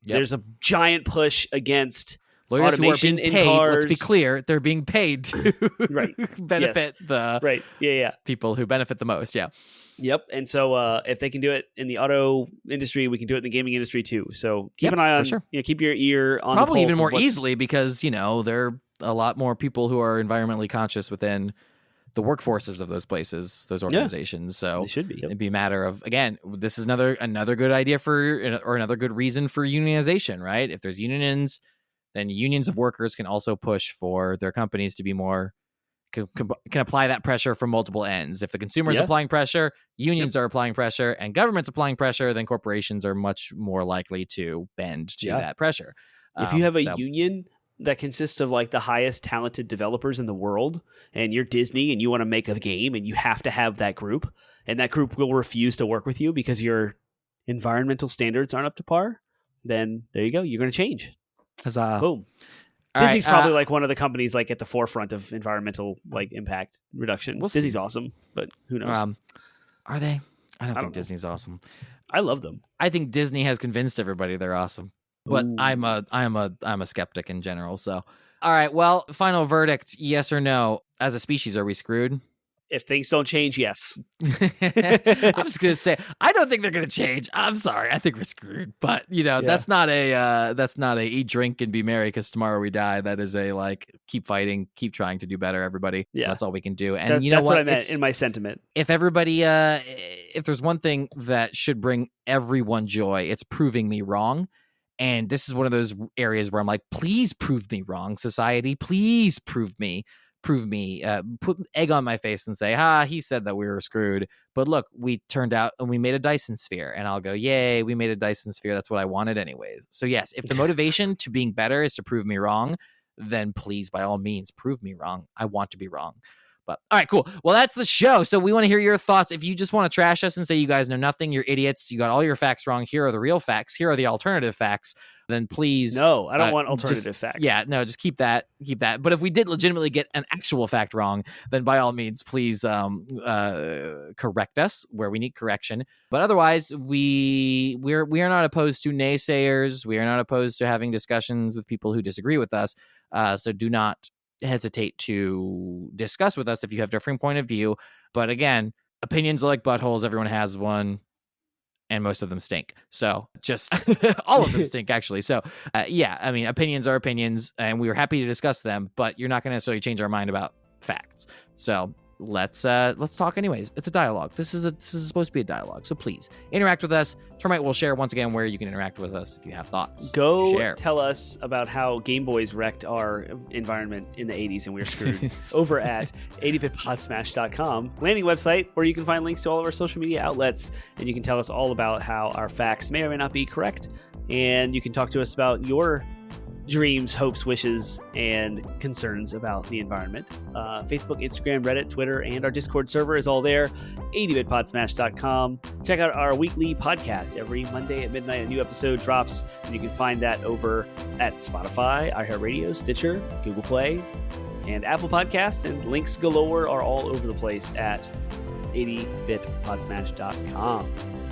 S1: Yep. There's a giant push against
S2: lawyers
S1: automation
S2: who are being
S1: in
S2: paid.
S1: cars.
S2: Let's be clear, they're being paid to benefit the people who benefit the most. Yeah.
S1: Yep. And so if they can do it in the auto industry, we can do it in the gaming industry too. So keep an eye on, keep your ear on
S2: probably
S1: the pulse
S2: even more easily because, there are a lot more people who are environmentally conscious within the workforces of those places, those organizations. So
S1: they should be.
S2: It'd be a matter of, again, this is another good idea or another good reason for unionization, right? If there's unions, then unions of workers can also push for their companies to be more, can apply that pressure from multiple ends. If the consumer's applying pressure, unions are applying pressure, and government's applying pressure, then corporations are much more likely to bend to that pressure.
S1: If you have a union that consists of like the highest talented developers in the world, and you're Disney and you want to make a game and you have to have that group, and that group will refuse to work with you because your environmental standards aren't up to par, then there you go. You're going to change.
S2: Huzzah.
S1: Boom. Disney's probably like one of the companies like at the forefront of environmental like impact reduction. Disney's awesome, but who knows?
S2: Are they? I don't think Disney's awesome.
S1: I love them.
S2: I think Disney has convinced everybody they're awesome. But
S1: Ooh.
S2: I'm a skeptic in general. So, all right. Well, final verdict: yes or no? As a species, are we screwed?
S1: If things don't change, yes.
S2: I'm just gonna say I don't think they're gonna change. I'm sorry, I think we're screwed. But that's not a eat, drink, and be merry because tomorrow we die. That is a like keep fighting, keep trying to do better, everybody.
S1: Yeah,
S2: that's all we can do. And
S1: that's what I meant in my sentiment.
S2: If everybody, if there's one thing that should bring everyone joy, it's proving me wrong. And this is one of those areas where I'm like, please prove me wrong, society. Please prove me, put egg on my face and say, he said that we were screwed. But look, we turned out and we made a Dyson sphere. And I'll go, yay, we made a Dyson sphere. That's what I wanted anyways. So yes, if the motivation to being better is to prove me wrong, then please, by all means, prove me wrong. I want to be wrong. But all right, cool. Well, that's the show. So we want to hear your thoughts. If you just want to trash us and say you guys know nothing, you're idiots, you got all your facts wrong, here are the real facts, here are the alternative facts, then please.
S1: No, I don't want alternative facts.
S2: Yeah, no, just keep that. But if we did legitimately get an actual fact wrong, then by all means, please correct us where we need correction. But otherwise, we are not opposed to naysayers. We are not opposed to having discussions with people who disagree with us. So do not hesitate to discuss with us if you have a different point of view. But again, opinions are like buttholes. Everyone has one, and most of them stink. So just all of them stink, actually. So I mean, opinions are opinions, and we were happy to discuss them, but you're not going to necessarily change our mind about facts. So let's talk anyways. It's a dialogue. This is supposed to be a dialogue. So please interact with us. Termite will share once again where you can interact with us if you have thoughts.
S1: Go tell us about how Game Boys wrecked our environment in the 80s and we were screwed over at 80bitpodsmash.com, landing website where you can find links to all of our social media outlets, and you can tell us all about how our facts may or may not be correct, and you can talk to us about your dreams, hopes, wishes, and concerns about the environment. Facebook, Instagram, Reddit, Twitter, and our Discord server is all there. 80bitpodsmash.com. Check out our weekly podcast. Every Monday at midnight, a new episode drops, and you can find that over at Spotify, iHeartRadio, Stitcher, Google Play, and Apple Podcasts, and links galore are all over the place at 80bitpodsmash.com.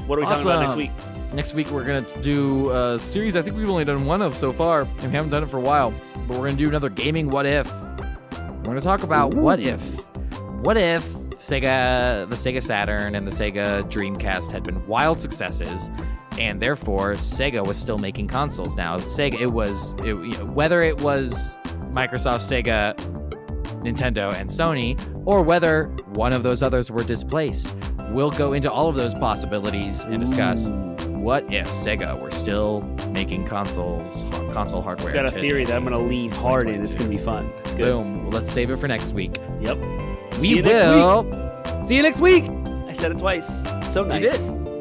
S1: What are we talking about next week?
S2: Next week, we're going to do a series I think we've only done one of so far, and we haven't done it for a while, but we're going to do another gaming what if. We're going to talk about what if the Sega Saturn and the Sega Dreamcast had been wild successes, and therefore Sega was still making consoles. Now, whether it was Microsoft, Sega, Nintendo, and Sony, or whether one of those others were displaced, we'll go into all of those possibilities and discuss what if Sega were still making console hardware.
S1: I've got a theory that I'm going to lean hard in. It's going to be fun. It's good.
S2: Boom. Let's save it for next week.
S1: Yep.
S2: We will.
S1: See you next week. I said it twice. So nice.
S2: You did.